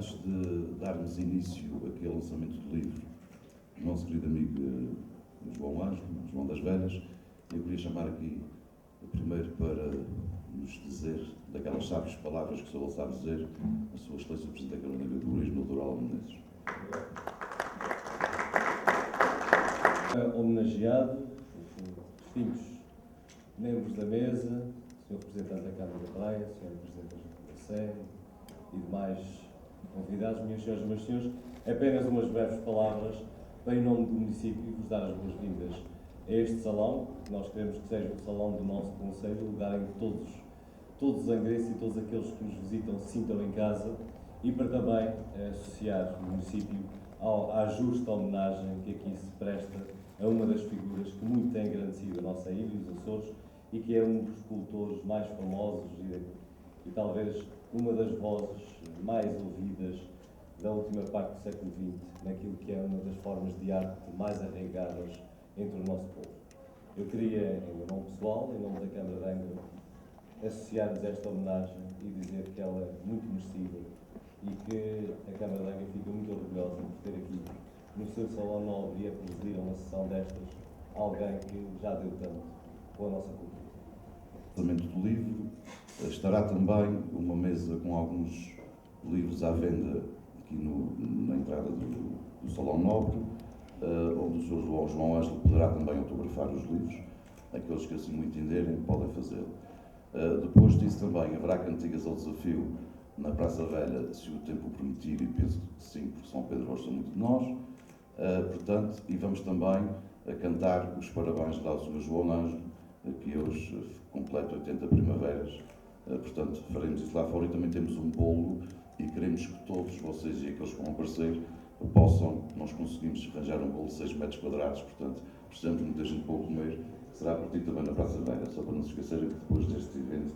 antes de darmos início aqui ao lançamento do livro do nosso querido amigo João Ângelo, João das Velhas, eu queria chamar aqui primeiro para nos dizer, daquelas sábias palavras que o Sr. sabe dizer, a sua excelência Presidente da Câmara de Turismo Natural Menezes. Homenageado, distintos membros da mesa, Sr. Representante da Câmara da Praia, Sr. Presidente da Sé e demais convidados, minhas senhoras e meus senhores, apenas umas breves palavras para, em nome do município, vos dar as boas-vindas a este salão, que nós queremos que seja o salão do nosso Conselho, o lugar em que todos os angrenses e todos aqueles que nos visitam se sintam em casa, e para também associar o município à justa homenagem que aqui se presta a uma das figuras que muito tem engrandecido a nossa ilha e os Açores, e que é um dos escultores mais famosos e talvez uma das vozes mais ouvidas da última parte do século XX, naquilo que é uma das formas de arte mais arraigadas entre o nosso povo. Eu queria, em meu nome pessoal, em nome da Câmara de Angra, associar-nos a esta homenagem e dizer que ela é muito merecida e que a Câmara de Angra fica muito orgulhosa por ter aqui no seu salão nobre e a presidir uma sessão destas alguém que já deu tanto com a nossa cultura. No lançamento do livro estará também uma mesa com alguns livros à venda aqui na entrada do Salão Nobre, onde o Sr. João Ângelo poderá também autografar os livros. Aqueles que assim o entenderem podem fazê-lo. Depois disso também haverá cantigas ao desafio na Praça Velha, se o tempo permitir, e penso que sim, porque São Pedro gosta muito de nós. Portanto, e vamos também cantar os parabéns lá ao Sr. João Ângelo, que hoje completa 80 primaveras. Portanto, faremos isso lá fora e também temos um bolo e queremos que todos vocês e aqueles que vão aparecer possam, nós conseguimos arranjar um bolo de 6 metros quadrados, portanto, precisamos de muita gente para o comer, que será partido também na Praça Velha, só para não se esquecerem que depois deste evento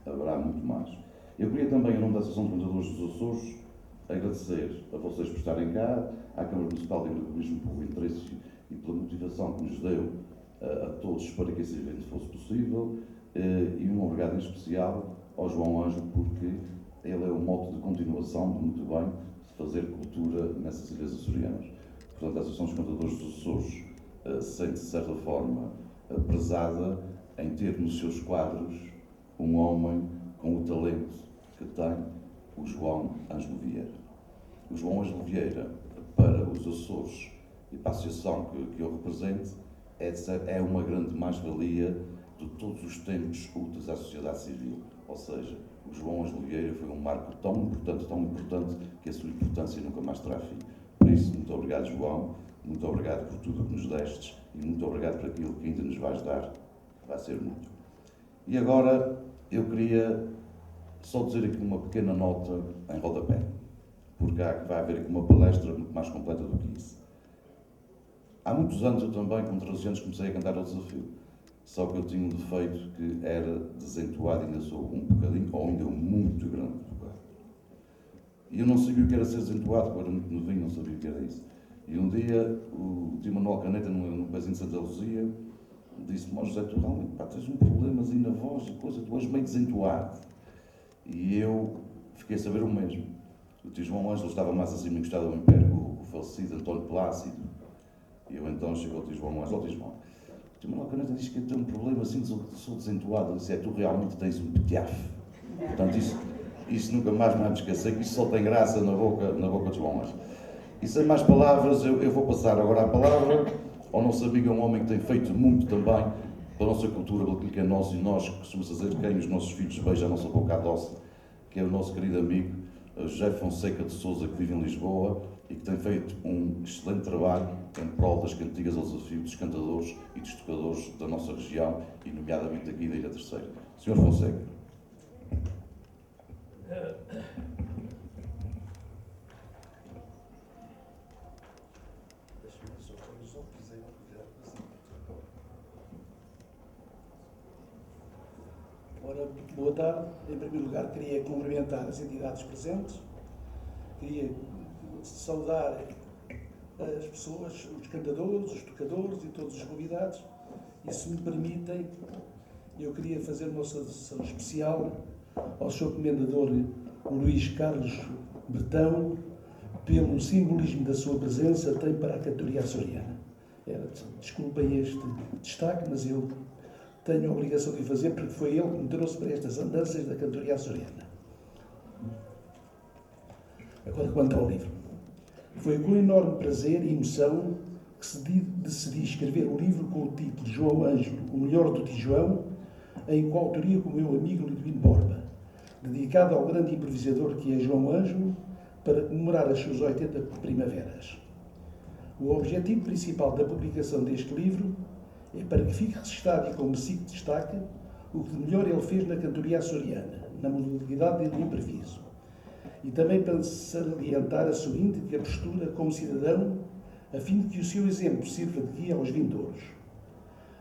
haverá muito mais. Eu queria também, em nome da Associação de Vendedores dos Açores, agradecer a vocês por estarem cá, à Câmara Municipal de Turismo pelo interesse e pela motivação que nos deu a todos para que esse evento fosse possível, e um obrigado em especial ao João Ângelo, porque ele é o mote de continuação de muito bem de fazer cultura nessas ilhas açorianas. Portanto, a Associação dos Vendedores dos Açores sente-se, de certa forma, prezada em ter nos seus quadros um homem com o talento que tem o João Ângelo Vieira. O João Ângelo Vieira, para os Açores e para a associação que eu represento, é uma grande mais-valia de todos os tempos úteis à sociedade civil. Ou seja, o João Ângelo Vieira foi um marco tão importante, que a sua importância nunca mais terá fim. Por isso, muito obrigado, João, muito obrigado por tudo o que nos destes e muito obrigado por aquilo que ainda nos vais dar, vai ser muito. E agora, eu queria só dizer aqui uma pequena nota em rodapé, porque vai haver aqui uma palestra muito mais completa do que isso. Há muitos anos eu também, com 13 anos, comecei a cantar ao desafio. Só que eu tinha um defeito que era desentoado, ainda sou um bocadinho, ou ainda muito grande. E eu não sabia o que era ser desentoado, porque eu era muito novinho, não sabia o que era isso. E um dia, o tio Manuel Caneta, no pezinho de Santa Luzia, disse-me: José, tu realmente tens um problemazinho na voz e coisa, tu és meio desentoado. E eu fiquei a saber o mesmo. O tio João Ângelo estava mais acima encostado ao Império, o falecido António Plácido. E eu então chego ao tio João Ângelo: tio João, o tio Manuel Caneta diz que eu tenho um problema assim, sou desentoado. Eu disse: tu realmente tens um petiafo. Portanto, isso nunca mais me há de esquecer, que isso só tem graça na boca de João Ângelo. E sem mais palavras, eu vou passar agora a palavra ao nosso amigo, um homem que tem feito muito também pela nossa cultura, pelo que é nosso, e nós costumamos dizer quem os nossos filhos beijam a nossa boca doce, que é o nosso querido amigo José Fonseca de Sousa, que vive em Lisboa e que tem feito um excelente trabalho em prol das cantigas ao desafio dos cantadores e dos tocadores da nossa região, e nomeadamente aqui da Ilha Terceira. Sr. Fonseca. Ora, boa tarde. Em primeiro lugar, queria cumprimentar as entidades presentes, queria saudar as pessoas, os cantadores, os tocadores e todos os convidados, e se me permitem, eu queria fazer uma saudação especial ao Sr. Comendador Luís Carlos Bertão, pelo simbolismo da sua presença, tem para a cantoria açoriana. Desculpem este destaque, mas eu tenho a obrigação de o fazer porque foi ele que me trouxe para estas andanças da cantoria açoriana. Agora, quanto ao livro. Foi com enorme prazer e emoção que decidi escrever o livro com o título João Ângelo, o melhor do Tijuão, em coautoria com o meu amigo Lidovino Borba, dedicado ao grande improvisador que é João Ângelo, para comemorar as suas 80 primaveras. O objetivo principal da publicação deste livro é para que fique registado e com merecido destaque o que de melhor ele fez na cantoria açoriana, na modalidade do improviso. E também para salientar a sua íntegra postura como cidadão, a fim de que o seu exemplo sirva de guia aos vindouros.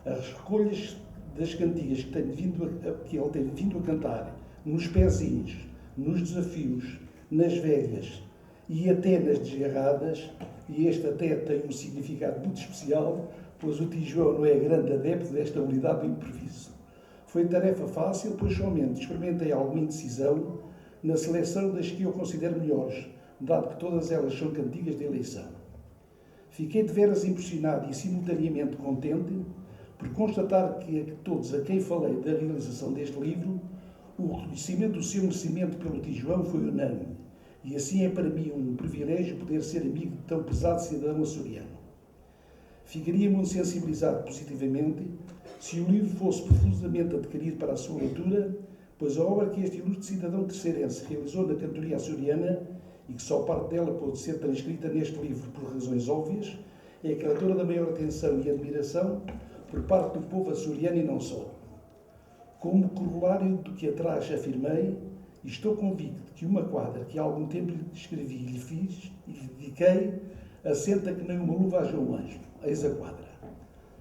As recolhas das cantigas que ele tem vindo a cantar, nos pezinhos, nos desafios, nas velhas e até nas desgarradas, e este até tem um significado muito especial, pois o Tijuão não é grande adepto desta unidade do improviso. Foi tarefa fácil, pois somente experimentei alguma indecisão na seleção das que eu considero melhores, dado que todas elas são cantigas de eleição. Fiquei de veras impressionado e simultaneamente contente por constatar que a todos a quem falei da realização deste livro, o reconhecimento do seu merecimento pelo Tijuão foi unânime, e assim é para mim um privilégio poder ser amigo de tão pesado cidadão açoriano. Ficaria muito sensibilizado positivamente se o livro fosse profusamente adquirido para a sua leitura, pois a obra que este ilustre cidadão terceirense realizou na cantoria açoriana, e que só parte dela pôde ser transcrita neste livro por razões óbvias, é causadora da maior atenção e admiração por parte do povo açoriano e não só. Como corolário do que atrás afirmei, e estou convicto que uma quadra que há algum tempo lhe escrevi e lhe fiz e lhe dediquei, assenta que nem uma luva a João Ângelo, eis a quadra.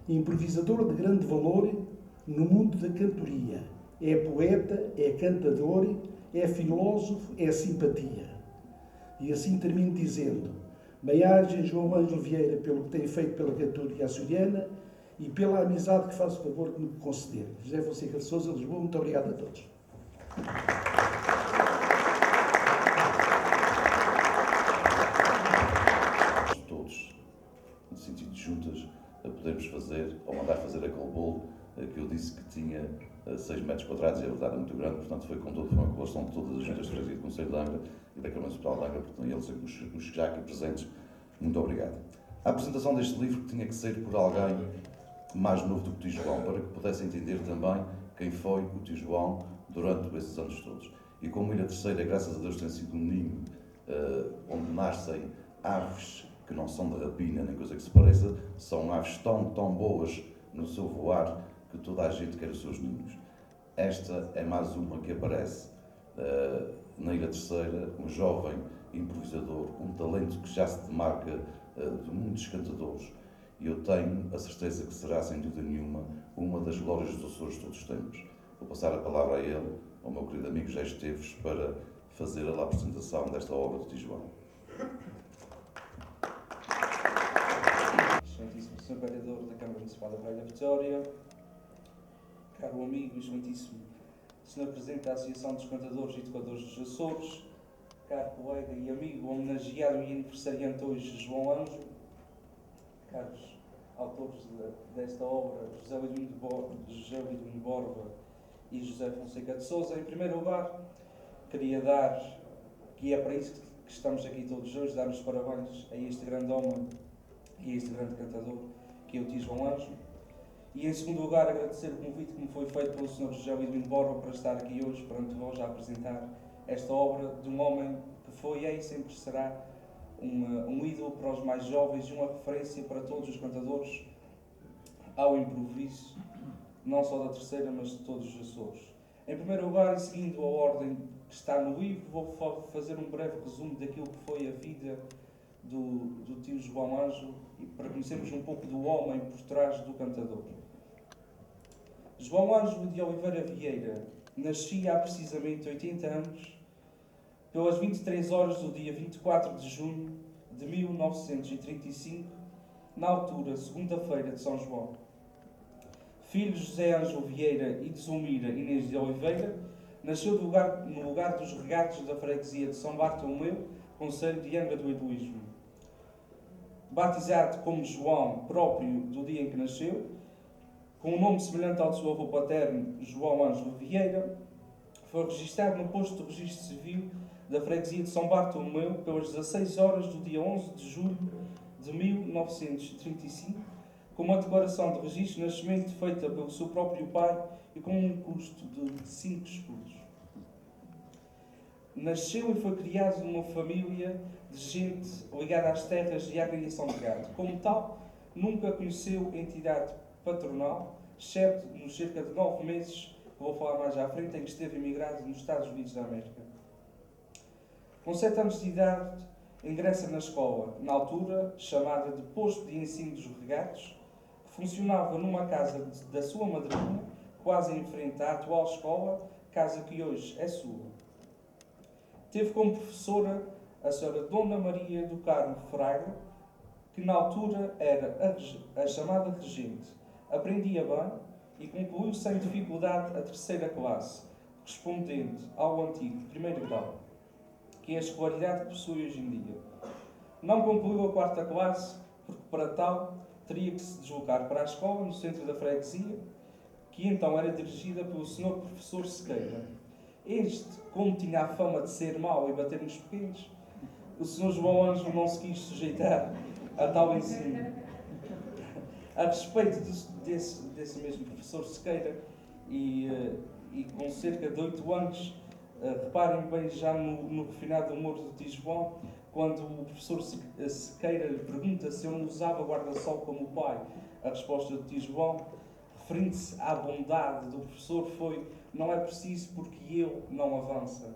Improvisador de grande valor no mundo da cantoria, é poeta, é cantador, é filósofo, é simpatia. E assim termino dizendo: bem-aja João Ângelo Vieira pelo que tem feito pela cantoria açoriana e pela amizade que faz o favor de me conceder. José Fonseca de Sousa, Lisboa, muito obrigado a todos. Todos, no sentido de juntas, a podermos fazer, ou mandar fazer aquele bolo que eu disse que tinha 6 metros quadrados, e a verdade é muito grande, portanto foi com uma colaboração de todas as juntas de freguesia do Conselho de Angra e da Câmara Municipal de Angra, portanto eles os já aqui presentes, muito obrigado. A apresentação deste livro tinha que ser por alguém mais novo do que o Tijuão, para que pudesse entender também quem foi o Tijuão durante esses anos todos. E como Ilha Terceira, graças a Deus, tem sido um ninho onde nascem aves que não são de rapina, nem coisa que se pareça, são aves tão boas no seu voar que toda a gente quer os seus ninhos. Esta é mais uma que aparece na Ilha Terceira, um jovem improvisador, um talento que já se demarca de muitos cantadores, e eu tenho a certeza que será, sem dúvida nenhuma, uma das glórias dos Açores de todos os tempos. Vou passar a palavra a ele, ao meu querido amigo José Esteves, para fazer a apresentação desta obra do Tijuão. Excelentíssimo Sr. Vereador da Câmara Municipal da Praia da Vitória, caro amigo, excelentíssimo Sr. Presidente da Associação dos Cantadores e Tocadores dos Açores, caro colega e amigo homenageado e aniversariante hoje, João Ângelo, caros autores desta obra, José Lidovino Borba e José Fonseca de Sousa. Em primeiro lugar, queria dar, que é para isso que estamos aqui todos hoje, dar os parabéns a este grande homem e a este grande cantador, que é o tio João Ângelo. E em segundo lugar, agradecer o convite que me foi feito pelo Sr. José Lidovino Borba para estar aqui hoje perante vós a apresentar esta obra de um homem que foi, é e sempre será um ídolo para os mais jovens e uma referência para todos os cantadores ao improviso, não só da Terceira, mas de todos os Açores. Em primeiro lugar, e seguindo a ordem que está no livro, vou fazer um breve resumo daquilo que foi a vida do tio João Ângelo, para conhecermos um pouco do homem por trás do cantador. João Ângelo de Oliveira Vieira nascia há precisamente 80 anos, pelas 23 horas do dia 24 de junho de 1935, na altura, segunda-feira de São João. Filho de José Ângelo Vieira e de Zulmira Inês de Oliveira, nasceu no lugar dos regatos da freguesia de São Bartolomeu, Conselho de Angra do Heroísmo. Batizado como João, próprio do dia em que nasceu, com um nome semelhante ao de seu avô paterno, João Ângelo Vieira, foi registado no posto de registro civil da freguesia de São Bartolomeu pelas 16 horas do dia 11 de julho de 1935, com uma declaração de registro de nascimento feita pelo seu próprio pai e com um custo de 5 escudos. Nasceu e foi criado numa família de gente ligada às terras e à criação de gado. Como tal, nunca conheceu entidade patronal, exceto nos cerca de 9 meses, que vou falar mais à frente, em que esteve emigrado nos Estados Unidos da América. Com 7 anos de idade, ingressa na escola, na altura chamada de Posto de Ensino dos Regatos, que funcionava numa casa da sua madrinha, quase em frente à atual escola, casa que hoje é sua. Teve como professora a senhora Dona Maria do Carmo Fraga, que na altura era a chamada regente. Aprendia bem e concluiu sem dificuldade a 3ª classe, correspondente ao antigo 1º grau, que é a escolaridade que possui hoje em dia. Não concluiu a 4ª classe, porque para tal teria que se deslocar para a escola no centro da freguesia, que então era dirigida pelo Sr. Professor Sequeira. Este, como tinha a fama de ser mau e bater nos pequenos, o Sr. João Ângelo não se quis sujeitar a tal ensino. A respeito desse mesmo professor Sequeira, e com cerca de 8 anos, reparem bem já no refinado humor do tio João, quando o professor Sequeira lhe pergunta se ele não usava guarda-sol como o pai, a resposta do tio João, referindo-se à bondade do professor, foi: não é preciso porque ele não avança.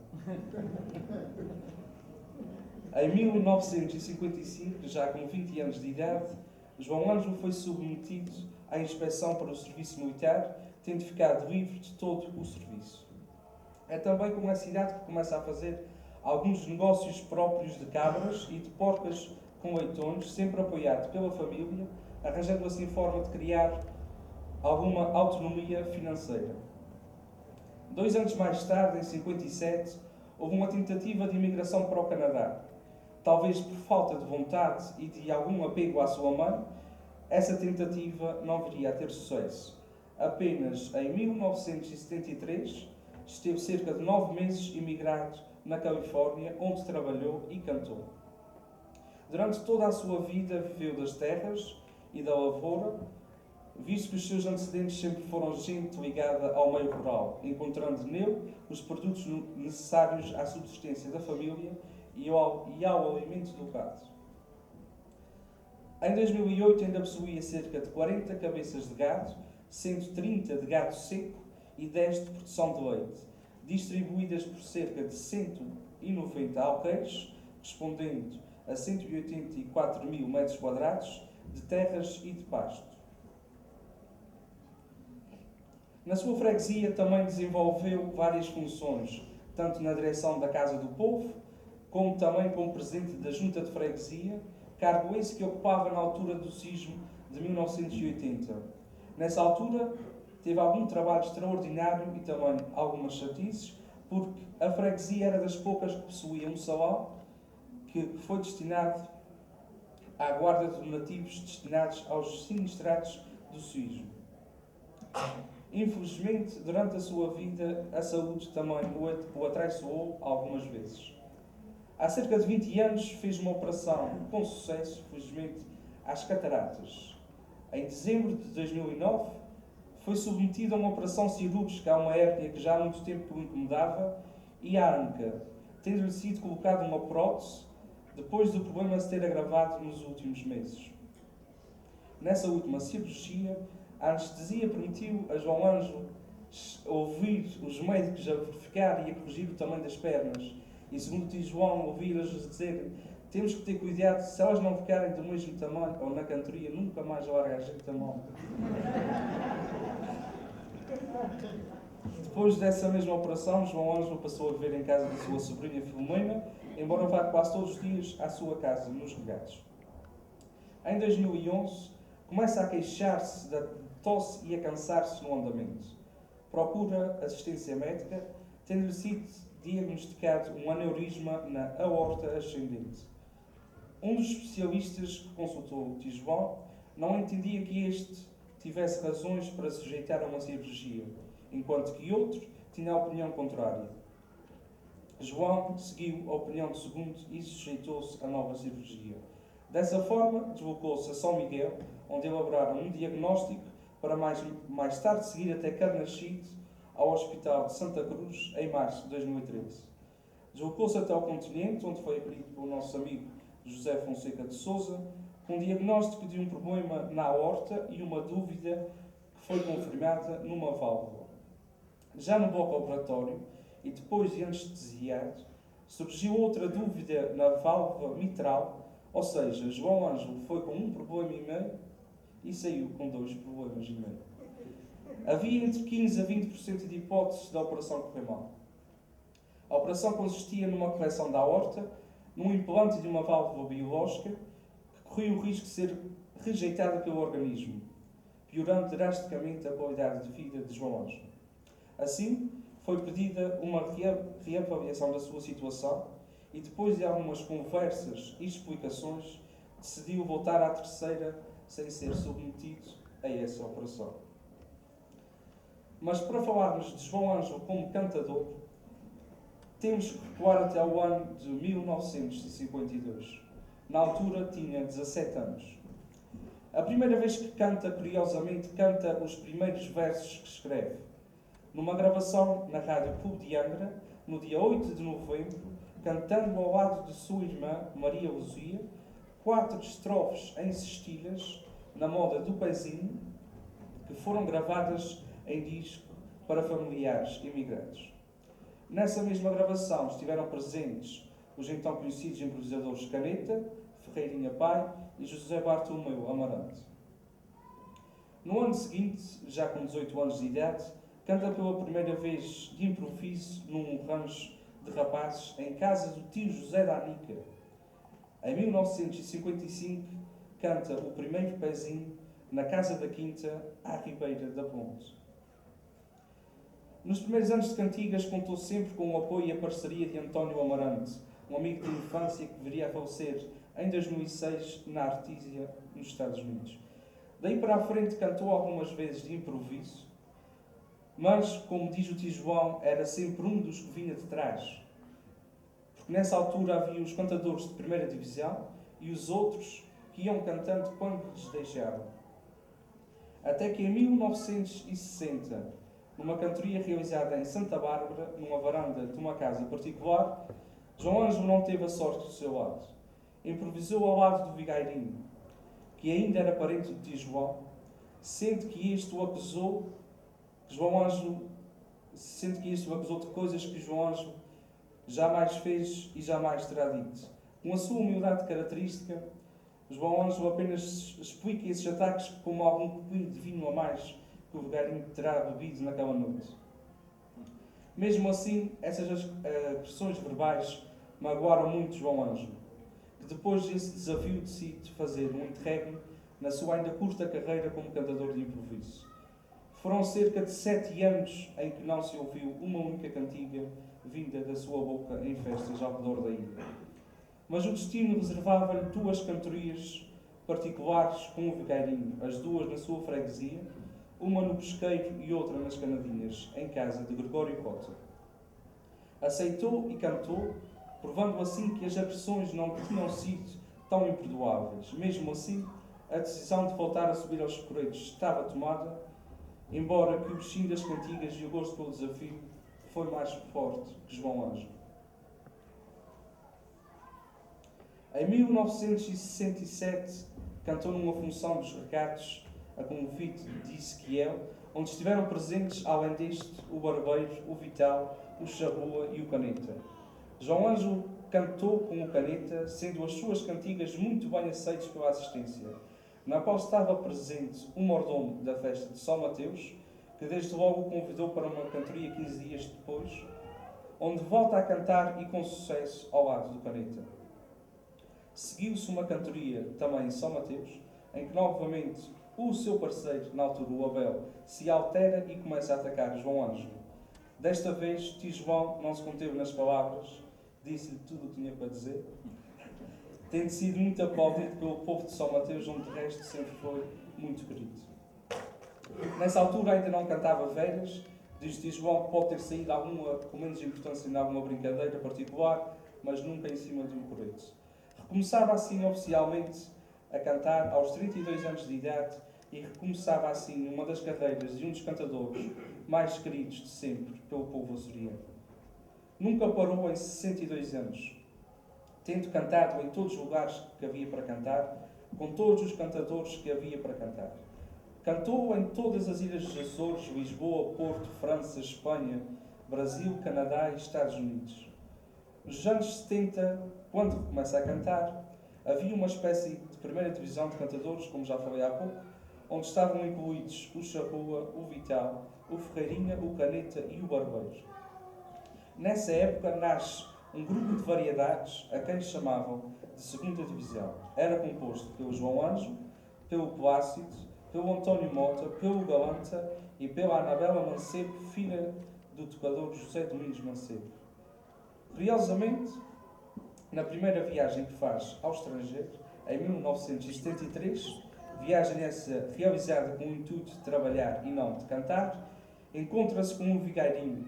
Em 1955, já com 20 anos de idade, João Ângelo foi submetido à inspeção para o serviço militar, tendo ficado livre de todo o serviço. É também com essa idade que começa a fazer alguns negócios próprios de cabras e de porcas com leitões, sempre apoiado pela família, arranjando assim forma de criar alguma autonomia financeira. 2 anos mais tarde, em 57, houve uma tentativa de imigração para o Canadá. Talvez por falta de vontade e de algum apego à sua mãe, essa tentativa não viria a ter sucesso. Apenas em 1973 esteve cerca de 9 meses imigrado na Califórnia, onde trabalhou e cantou. Durante toda a sua vida viveu das terras e da lavoura, visto que os seus antecedentes sempre foram gente ligada ao meio rural, encontrando nele os produtos necessários à subsistência da família e ao alimento do gado. Em 2008 ainda possuía cerca de 40 cabeças de gado, sendo 30 de gado seco e 10 de produção de leite, distribuídas por cerca de 190 alqueires, correspondendo a 184 mil metros quadrados de terras e de pasto. Na sua freguesia também desenvolveu várias funções, tanto na direção da Casa do Povo, como também como presidente da Junta de Freguesia, cargo esse que ocupava na altura do sismo de 1980. Nessa altura, teve algum trabalho extraordinário e também algumas chatices, porque a freguesia era das poucas que possuía um salão que foi destinado à guarda de donativos destinados aos sinistrados do sismo. Infelizmente, durante a sua vida, a saúde também o atraiçoou algumas vezes. Há cerca de 20 anos fez uma operação com sucesso, felizmente, às cataratas. Em dezembro de 2009, foi submetido a uma operação cirúrgica a uma hérnia que já há muito tempo o incomodava e à anca, tendo-lhe sido colocada uma prótese depois do problema se ter agravado nos últimos meses. Nessa última cirurgia, a anestesia permitiu a João Ângelo ouvir os médicos a verificar e a corrigir o tamanho das pernas. E segundo o tio João, ouvir-as dizer: temos que ter cuidado, se elas não ficarem do mesmo tamanho, ou na cantoria, nunca mais larga a gente a mão. Depois dessa mesma operação, João Ângelo passou a viver em casa da sua sobrinha Filomena, embora vá quase todos os dias à sua casa, nos Regatos. Em 2011, começa a queixar-se da tosse e a cansar-se no andamento. Procura assistência médica, tendo-lhe sido diagnosticado um aneurisma na aorta ascendente. Um dos especialistas que consultou Tijoão não entendia que este tivesse razões para se sujeitar a uma cirurgia, enquanto que outro tinha a opinião contrária. João seguiu a opinião do segundo e sujeitou-se a nova cirurgia. Dessa forma, deslocou-se a São Miguel, onde elaboraram um diagnóstico para mais tarde seguir até Carnaxide, ao Hospital de Santa Cruz, em março de 2013. Deslocou-se até ao continente, onde foi acolhido pelo nosso amigo José Fonseca de Sousa, com um diagnóstico de um problema na aorta e uma dúvida que foi confirmada numa válvula. Já no bloco operatório, e depois de anestesiado, surgiu outra dúvida na válvula mitral, ou seja, João Ângelo foi com um problema e meio e saiu com 2 problemas e meio. Havia entre 15% a 20% de hipóteses da operação correr mal. A operação consistia numa correção da aorta, num implante de uma válvula biológica que corria o risco de ser rejeitada pelo organismo, piorando drasticamente a qualidade de vida de João Ângelo. Assim, foi pedida uma reavaliação da sua situação e, depois de algumas conversas e explicações, decidiu voltar à terceira sem ser submetido a essa operação. Mas para falarmos de João Ângelo como cantador, temos que recuar até ao ano de 1952. Na altura tinha 17 anos. A primeira vez que canta, curiosamente, canta os primeiros versos que escreve. Numa gravação na Rádio Clube de Angra, no dia 8 de novembro, cantando ao lado de sua irmã, Maria Luzia, 4 estrofes em sextilhas, na moda do pezinho, que foram gravadas em disco para familiares imigrantes. Nessa mesma gravação estiveram presentes os então conhecidos improvisadores Caneta, Ferreirinha Pai e José Bartolomeu Amarante. No ano seguinte, já com 18 anos de idade, canta pela primeira vez de improviso num rancho de rapazes em casa do tio José da Anica. Em 1955, canta o primeiro pezinho na Casa da Quinta, à ribeira da Ponte. Nos primeiros anos de cantigas, contou sempre com o apoio e a parceria de António Amarante, um amigo de infância que viria a falecer em 2006 na Artísia, nos Estados Unidos. Daí para a frente cantou algumas vezes de improviso, mas, como diz o tio João, era sempre um dos que vinha de trás. Porque nessa altura havia os cantadores de primeira divisão e os outros que iam cantando quando lhes deixavam. Até que em 1960, numa cantoria realizada em Santa Bárbara, numa varanda de uma casa particular, João Ângelo não teve a sorte do seu lado. Improvisou ao lado do vigairinho, que ainda era parente do tio João, sendo que este o acusou de coisas que João Ângelo jamais fez e jamais terá dito. Com a sua humildade característica, João Ângelo apenas explica esses ataques como algum copinho de vinho a mais que o vigairinho terá bebido naquela noite. Mesmo assim, essas agressões verbais magoaram muito João Ângelo, que depois desse desafio decide fazer um interregno na sua ainda curta carreira como cantador de improviso. Foram cerca de 7 anos em que não se ouviu uma única cantiga vinda da sua boca em festas ao redor da ilha. Mas o destino reservava-lhe 2 cantorias particulares com o vigairinho, as 2 na sua freguesia, uma no Pesqueiro e outra nas Canadinhas, em casa de Gregório Cota. Aceitou e cantou, provando assim que as agressões não tinham sido tão imperdoáveis. Mesmo assim, a decisão de voltar a subir aos Escoreiros estava tomada, embora que o bichinho das cantigas e o gosto pelo desafio foi mais forte que João Ângelo. Em 1967, cantou numa função dos recatos a convite de Ezequiel, onde estiveram presentes, além deste, o Barbeiro, o Vital, o Charrua e o Caneta. João Ângelo cantou com o Caneta, sendo as suas cantigas muito bem aceitas pela assistência, na qual estava presente o mordomo da festa de São Mateus, que desde logo o convidou para uma cantoria 15 dias depois, onde volta a cantar e com sucesso ao lado do Caneta. Seguiu-se uma cantoria também em São Mateus, em que novamente o seu parceiro, na altura o Abel, se altera e começa a atacar João Ângelo. Desta vez, tio João não se conteve nas palavras, disse-lhe tudo o que tinha para dizer, tendo sido muito aplaudido pelo povo de São Mateus, onde de resto sempre foi muito querido. Nessa altura ainda não cantava velhas, diz tio João que pode ter saído alguma com menos importância em alguma brincadeira particular, mas nunca em cima de um corete. Recomeçava assim oficialmente a cantar aos 32 anos de idade e recomeçava assim uma das carreiras de um dos cantadores mais queridos de sempre pelo povo açoriano. Nunca parou em 62 anos, tendo cantado em todos os lugares que havia para cantar, com todos os cantadores que havia para cantar. Cantou em todas as ilhas dos Açores, Lisboa, Porto, França, Espanha, Brasil, Canadá e Estados Unidos. Nos anos 70, quando começa a cantar, havia uma espécie de primeira divisão de cantadores, como já falei há pouco, onde estavam incluídos o Charrua, o Vital, o Ferreirinha, o Caneta e o Barbeiro. Nessa época nasce um grupo de variedades a quem chamavam de segunda divisão. Era composto pelo João Anjo, pelo Plácido, pelo António Mota, pelo Galanta e pela Anabela Mancebo, filha do tocador José Domingos Mancebo. Curiosamente, na primeira viagem que faz ao estrangeiro, em 1973, viagem essa realizada com o intuito de trabalhar e não de cantar, encontra-se com o Vigairinho.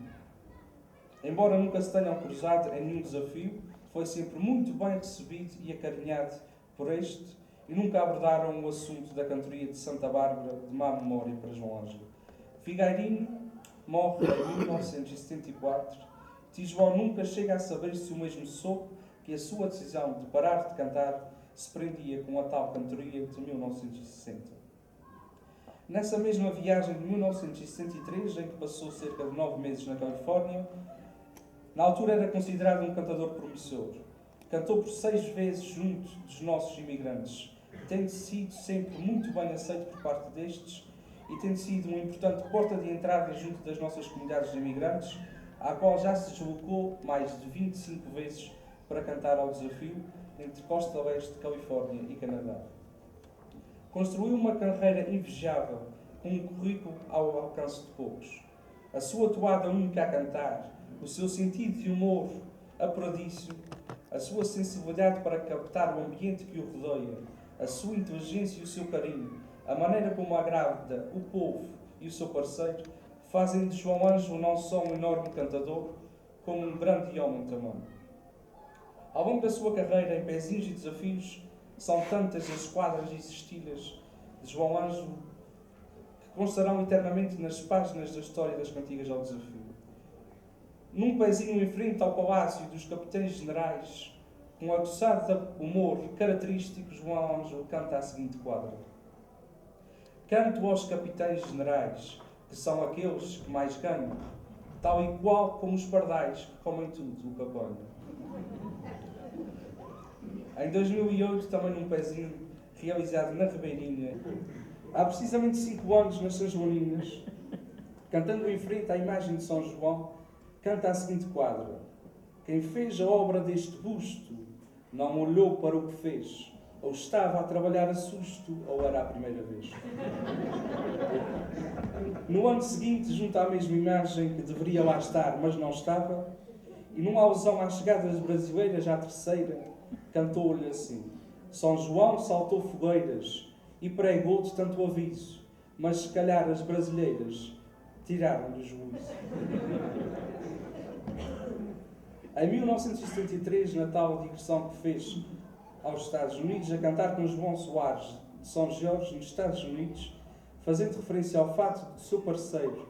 Embora nunca se tenham cruzado em nenhum desafio, foi sempre muito bem recebido e acarinhado por este, e nunca abordaram o assunto da cantoria de Santa Bárbara de má memória para João Ângelo. Figueirinho morre em 1974. Tio João nunca chega a saber se o mesmo soube que a sua decisão de parar de cantar se prendia com a tal cantoria de 1960. Nessa mesma viagem de 1963, em que passou cerca de 9 meses na Califórnia, na altura era considerado um cantador promissor. Cantou por 6 vezes junto dos nossos imigrantes, tendo sido sempre muito bem aceito por parte destes e tendo sido uma importante porta de entrada junto das nossas comunidades de imigrantes, à qual já se deslocou mais de 25 vezes para cantar ao desafio entre Costa Leste, Califórnia e Canadá. Construiu uma carreira invejável, com um currículo ao alcance de poucos. A sua toada única a cantar, o seu sentido de humor apuradíssimo, a sua sensibilidade para captar o ambiente que o rodeia, a sua inteligência e o seu carinho, a maneira como agrada o povo e o seu parceiro, fazem de João Ângelo não só um enorme cantador, como um grande homem também. Ao longo da sua carreira em pezinhos e desafios, são tantas as esquadras e cestilhas de João Ângelo que constarão eternamente nas páginas da história das cantigas ao desafio. Num pezinho em frente ao Palácio dos Capitães Generais, com um aguçado humor característico, João Ângelo canta a seguinte quadra. Canto aos Capitães Generais, que são aqueles que mais ganham, tal e qual como os pardais que comem tudo o que apanham. Em 2008, também num pezinho realizado na Ribeirinha, há precisamente 5 anos, nas São Joaninas, cantando em frente à imagem de São João, canta a seguinte quadra. Quem fez a obra deste busto não olhou para o que fez, ou estava a trabalhar a susto, ou era a primeira vez. No ano seguinte, junto à mesma imagem que deveria lá estar, mas não estava, e numa alusão às chegadas brasileiras à terceira, cantou-lhe assim: São João saltou fogueiras e pregou-te tanto aviso, mas se calhar as brasileiras tiraram-lhe o juízo. Em 1973, na tal digressão que fez aos Estados Unidos, a cantar com João Soares de São Jorge, nos Estados Unidos, fazendo referência ao fato de seu parceiro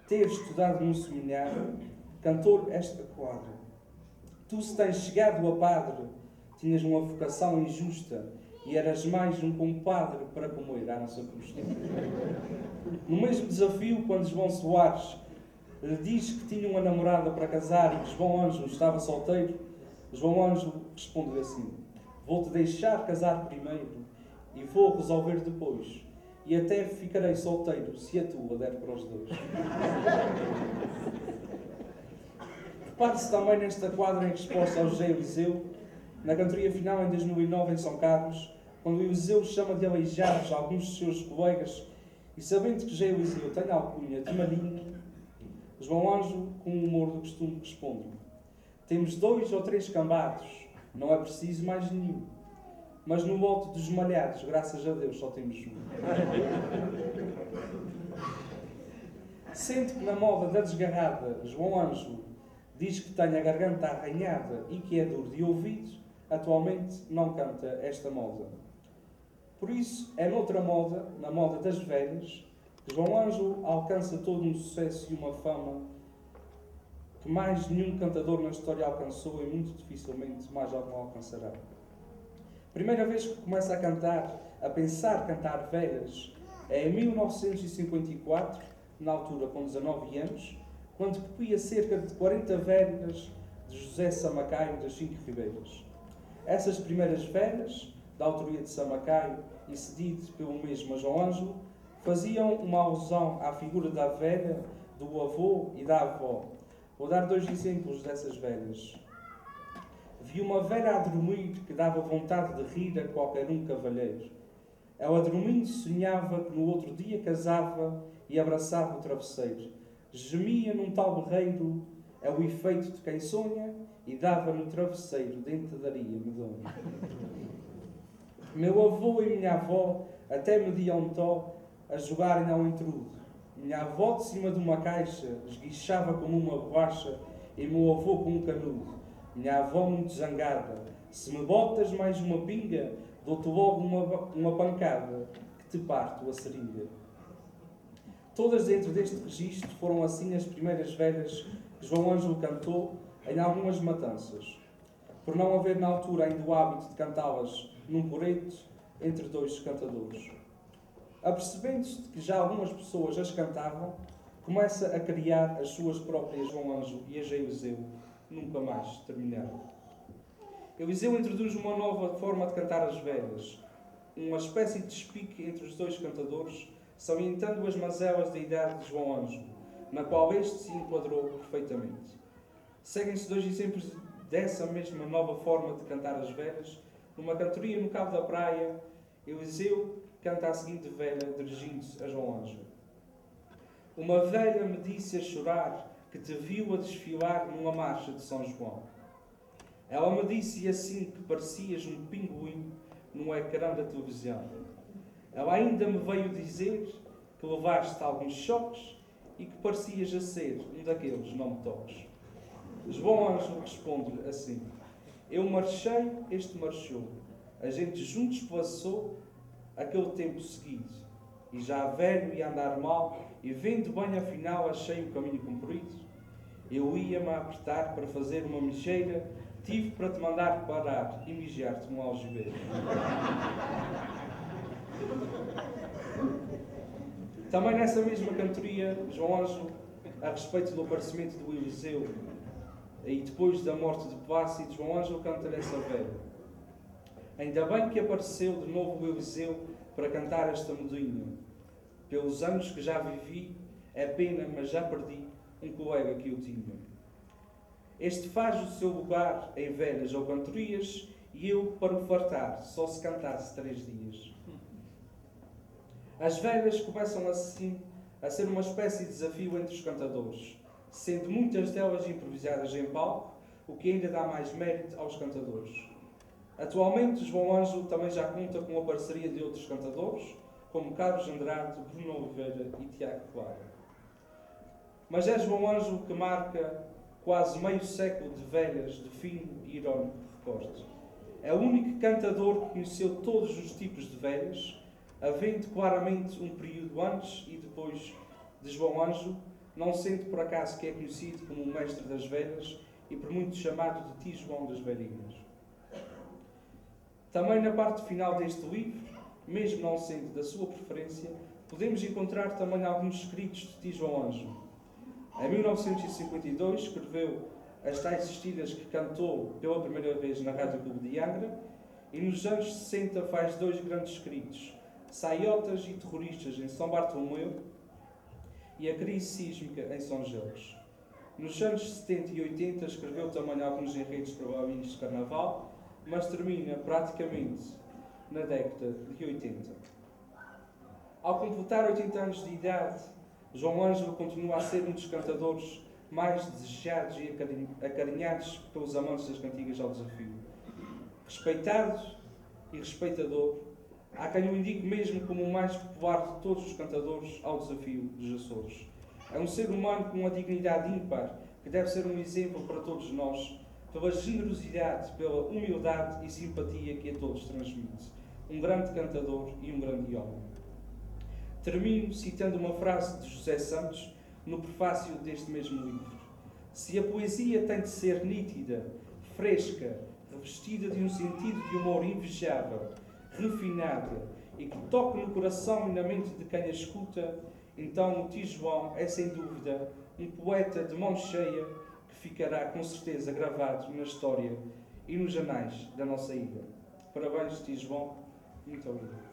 ter estudado no seminário, cantou-lhe esta quadra. Tu, se tens chegado a padre, tinhas uma vocação injusta e eras mais um compadre para comer à nossa custa. No mesmo desafio, quando João Soares lhe diz que tinha uma namorada para casar e que João Ângelo estava solteiro, João Ângelo responde assim: vou-te deixar casar primeiro e vou resolver depois. E até ficarei solteiro se a tua der para os dois. Repare-se também nesta quadra em resposta ao José Eliseu, na cantoria final em 2009 em São Carlos, quando Eliseu chama de aleijados alguns dos seus colegas e, sabendo que José Eliseu tem a alcunha de Marinho, João Anjo, com o humor do costume, responde: temos 2 ou 3 cambados, não é preciso mais nenhum. Mas no lote dos malhados, graças a Deus, só temos um. Sendo que na moda da desgarrada, João Anjo diz que tem a garganta arranhada e que é duro de ouvido, atualmente não canta esta moda. Por isso, é noutra moda, na moda das velhas, que João Anjo alcança todo um sucesso e uma fama que mais nenhum cantador na história alcançou e muito dificilmente mais algum alcançará. Primeira vez que começa a cantar, a pensar cantar velhas, é em 1954, na altura com 19 anos, quando copia cerca de 40 velhas de José Samacaio das 5 Ribeiras. Essas primeiras velhas, da autoria de Samacaio e cedido pelo mesmo a João Anjo, faziam uma alusão à figura da velha, do avô e da avó. Vou dar 2 exemplos dessas velhas. Vi uma velha a dormir que dava vontade de rir a qualquer um cavalheiro. Ela dormindo sonhava que no outro dia casava e abraçava o travesseiro. Gemia num tal berreiro, é o efeito de quem sonha, e dava no travesseiro dentadaria medonha. Meu avô e minha avó até me diam tó a jogarem ao intrudo. Minha avó de cima de uma caixa esguichava como uma borracha e meu avô com um canudo. Minha avó muito zangada: se me botas mais uma pinga, dou-te logo uma pancada que te parto a seringa. Todas dentro deste registro foram assim as primeiras velhas que João Ângelo cantou em algumas matanças, por não haver na altura ainda o hábito de cantá-las num coreto entre 2 cantadores. Apercebendo-se de que já algumas pessoas as cantavam, começa a criar as suas próprias João Anjo e as Eliseu nunca mais terminaram. Eliseu introduz uma nova forma de cantar as velhas, uma espécie de despique entre os 2 cantadores, salientando as mazelas da idade de João Anjo, na qual este se enquadrou perfeitamente. Seguem-se 2 exemplos dessa mesma nova forma de cantar as velhas. Numa cantoria no Cabo da Praia, Eliseu canta a seguinte velha, dirigindo-se a João Anjo: uma velha me disse a chorar que te viu a desfilar numa marcha de São João. Ela me disse assim que parecias um pinguim num ecrã da televisão. Ela ainda me veio dizer que levaste alguns choques e que parecias a ser um daqueles não me toques. João Anjo responde-lhe assim: eu marchei, este marchou, a gente juntos passou aquele tempo seguido, e já velho e a andar mal, e vendo bem afinal achei o caminho comprido. Eu ia-me a apertar para fazer uma mijeira, tive para te mandar parar e mijar-te no algibeiro. Também nessa mesma cantoria, João Anjo, a respeito do aparecimento do Eliseu e depois da morte de Plácido, João Anjo canta-lhe essa velha: ainda bem que apareceu de novo o Eliseu para cantar esta modinha. Pelos anos que já vivi, é pena, mas já perdi um colega que eu tinha. Este faz o seu lugar em velhas ou cantorias, e eu, para o fartar, só se cantasse 3 dias. As velhas começam assim a ser uma espécie de desafio entre os cantadores, sendo muitas delas improvisadas em palco, o que ainda dá mais mérito aos cantadores. Atualmente, João Anjo também já conta com a parceria de outros cantadores, como Carlos Andrade, Bruno Oliveira e Tiago Clara. Mas é João Anjo que marca quase meio século de velhas de fino e irónico recorte. É o único cantador que conheceu todos os tipos de velhas, havendo claramente um período antes e depois de João Anjo, não sendo por acaso que é conhecido como o mestre das velhas e por muitos chamado de Tio João das velhinhas. Também na parte final deste livro, mesmo não sendo da sua preferência, podemos encontrar também alguns escritos de Tio João Anjo. Em 1952 escreveu as tais Estidas que cantou pela primeira vez na Rádio Clube de Angra, e nos anos 60 faz 2 grandes escritos: Saiotas e Terroristas em São Bartolomeu e A Crise Sísmica em São Jorge. Nos anos 70 e 80 escreveu também alguns enredos para bailinhos de carnaval, mas termina praticamente na década de 80. Ao completar 80 anos de idade, João Ângelo continua a ser um dos cantadores mais desejados e acarinhados pelos amantes das cantigas ao desafio. Respeitado e respeitador, há quem o indique mesmo como o mais popular de todos os cantadores ao desafio dos Açores. É um ser humano com uma dignidade ímpar que deve ser um exemplo para todos nós, pela generosidade, pela humildade e simpatia que a todos transmite. Um grande cantador e um grande homem. Termino citando uma frase de José Santos no prefácio deste mesmo livro. Se a poesia tem de ser nítida, fresca, revestida de um sentido de humor invejável, refinada e que toque no coração e na mente de quem a escuta, então o tio João é sem dúvida um poeta de mão cheia que ficará com certeza gravado na história e nos anais da nossa ilha. Parabéns, tio João. Muito obrigado.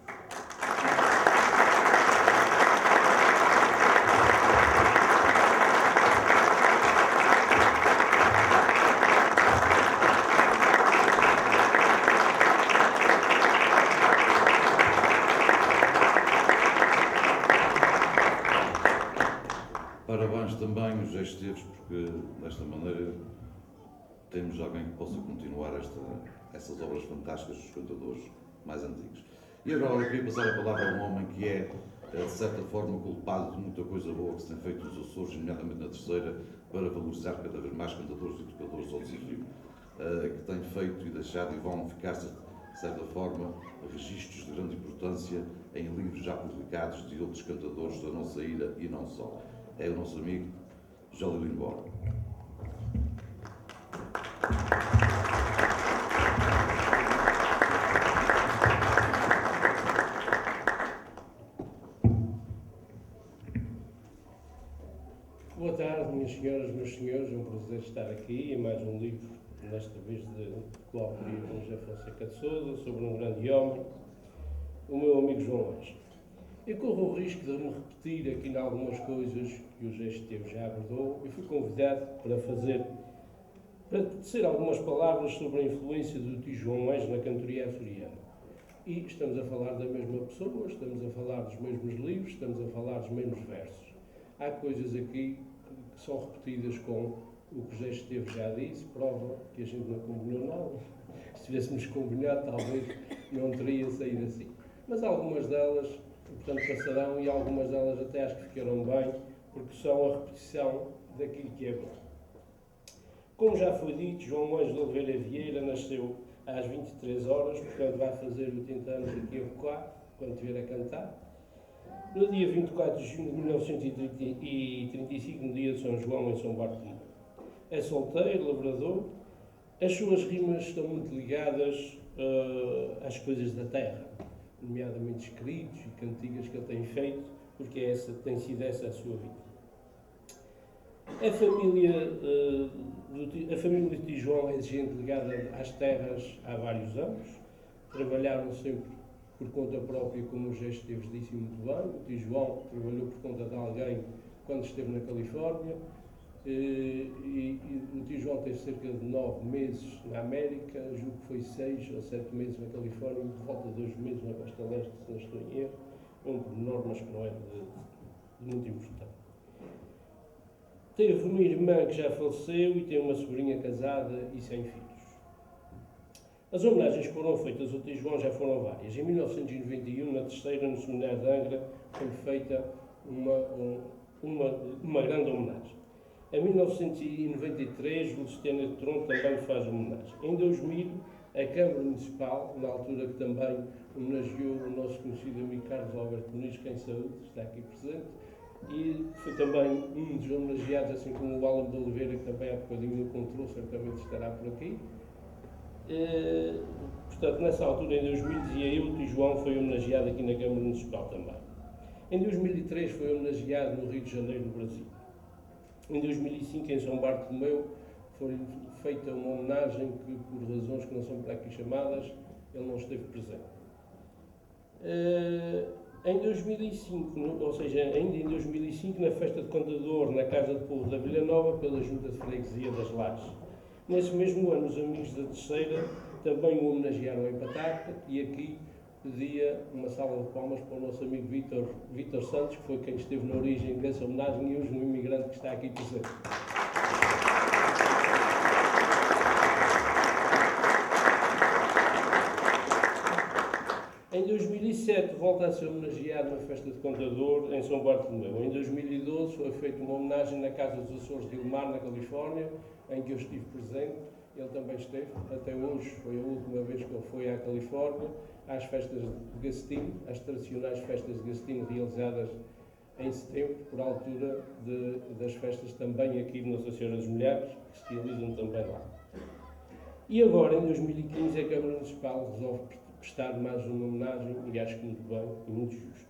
Parabéns também os Esteves, porque desta maneira temos alguém que possa continuar essas obras fantásticas dos cantadores mais antigos. E agora eu queria passar a palavra a um homem que é, de certa forma, culpado de muita coisa boa que se tem feito nos Açores, nomeadamente na Terceira, para valorizar cada vez mais cantadores e tocadores ao desafio, que tem feito e deixado e vão ficar, de certa forma, registros de grande importância em livros já publicados de outros cantadores da nossa ilha e não só. É o nosso amigo José Limboa. Boa tarde, minhas senhoras, meus senhores. É um prazer estar aqui em mais um livro, desta vez de Cláudio José Fonseca de Sousa, sobre um grande homem, o meu amigo João Ângelo. Eu corro o risco de me repetir aqui em algumas coisas que o José Esteves já abordou. Eu fui convidado para tecer algumas palavras sobre a influência do tio João Ângelo na cantoria açoriana. E estamos a falar da mesma pessoa, estamos a falar dos mesmos livros, estamos a falar dos mesmos versos. Há coisas aqui que são repetidas com o que o José Esteves já disse, prova que a gente não combinou nada. Se tivéssemos combinado, talvez não teria saído assim. Mas algumas delas, portanto, passarão, e algumas delas até acho que ficaram bem, porque são a repetição daquilo que é bom. Como já foi dito, João Ângelo Oliveira Vieira nasceu às 23 horas, portanto vai fazer 80 anos daqui a bocado, quando estiver a cantar. No dia 24 de junho de 1935, no dia de São João, em São Bartolomeu. É solteiro, lavrador. As suas rimas estão muito ligadas às coisas da terra, nomeadamente escritos e cantigas que ele tem feito, porque tem sido essa a sua vida. A família de tio João é gente ligada às terras há vários anos. Trabalharam sempre por conta própria, como o José Esteves disse muito bem. O tio João trabalhou por conta de alguém quando esteve na Califórnia. E o tio João teve cerca de 9 meses na América, julgo que foi 6 ou 7 meses na Califórnia, por volta de 2 meses na Costa Leste, se não estou em erro. É um pormenor, mas que não é de muito importante. Teve uma irmã que já faleceu e tem uma sobrinha casada e sem filhos. As homenagens que foram feitas ao tio João já foram várias. Em 1991, na Terceira, no Seminário de Angra, foi feita uma grande homenagem. Em 1993, o Luciano de Tronco também faz homenagem. Em 2000, a Câmara Municipal, na altura que também homenageou o nosso conhecido amigo Carlos Alberto Muniz, que em saúde está aqui presente, e foi também um dos homenageados, assim como o Álvaro de Oliveira, que também há bocadinho encontrou, certamente estará por aqui. Portanto, nessa altura, em 2000, dizia eu, o tio João foi homenageado aqui na Câmara Municipal também. Em 2003 foi homenageado no Rio de Janeiro, no Brasil. Em 2005, em São Bartolomeu, foi feita uma homenagem que, por razões que não são para aqui chamadas, ele não esteve presente. Em 2005, ou seja, ainda em 2005, na festa de Contador, na Casa de Povo da Vila Nova, pela Junta de Freguesia das Lajes. Nesse mesmo ano, os amigos da Terceira também o homenagearam em Pataca, e aqui pedia uma salva de palmas para o nosso amigo Vítor Santos, que foi quem esteve na origem dessa homenagem e hoje um imigrante que está aqui presente. Em 2007 volta a ser homenageado na Festa de Contador em São Bartolomeu. Em 2012 foi feita uma homenagem na Casa dos Açores de Ilmar, na Califórnia, em que eu estive presente. Ele também esteve. Até hoje foi a última vez que ele foi à Califórnia, às festas de Gastino, às tradicionais festas de Gastino realizadas em setembro, por altura das festas também aqui de Nossa Senhora dos Milhares, que se realizam também lá. E agora, em 2015, a Câmara Municipal resolve prestar mais uma homenagem, e acho que muito bem e muito justo.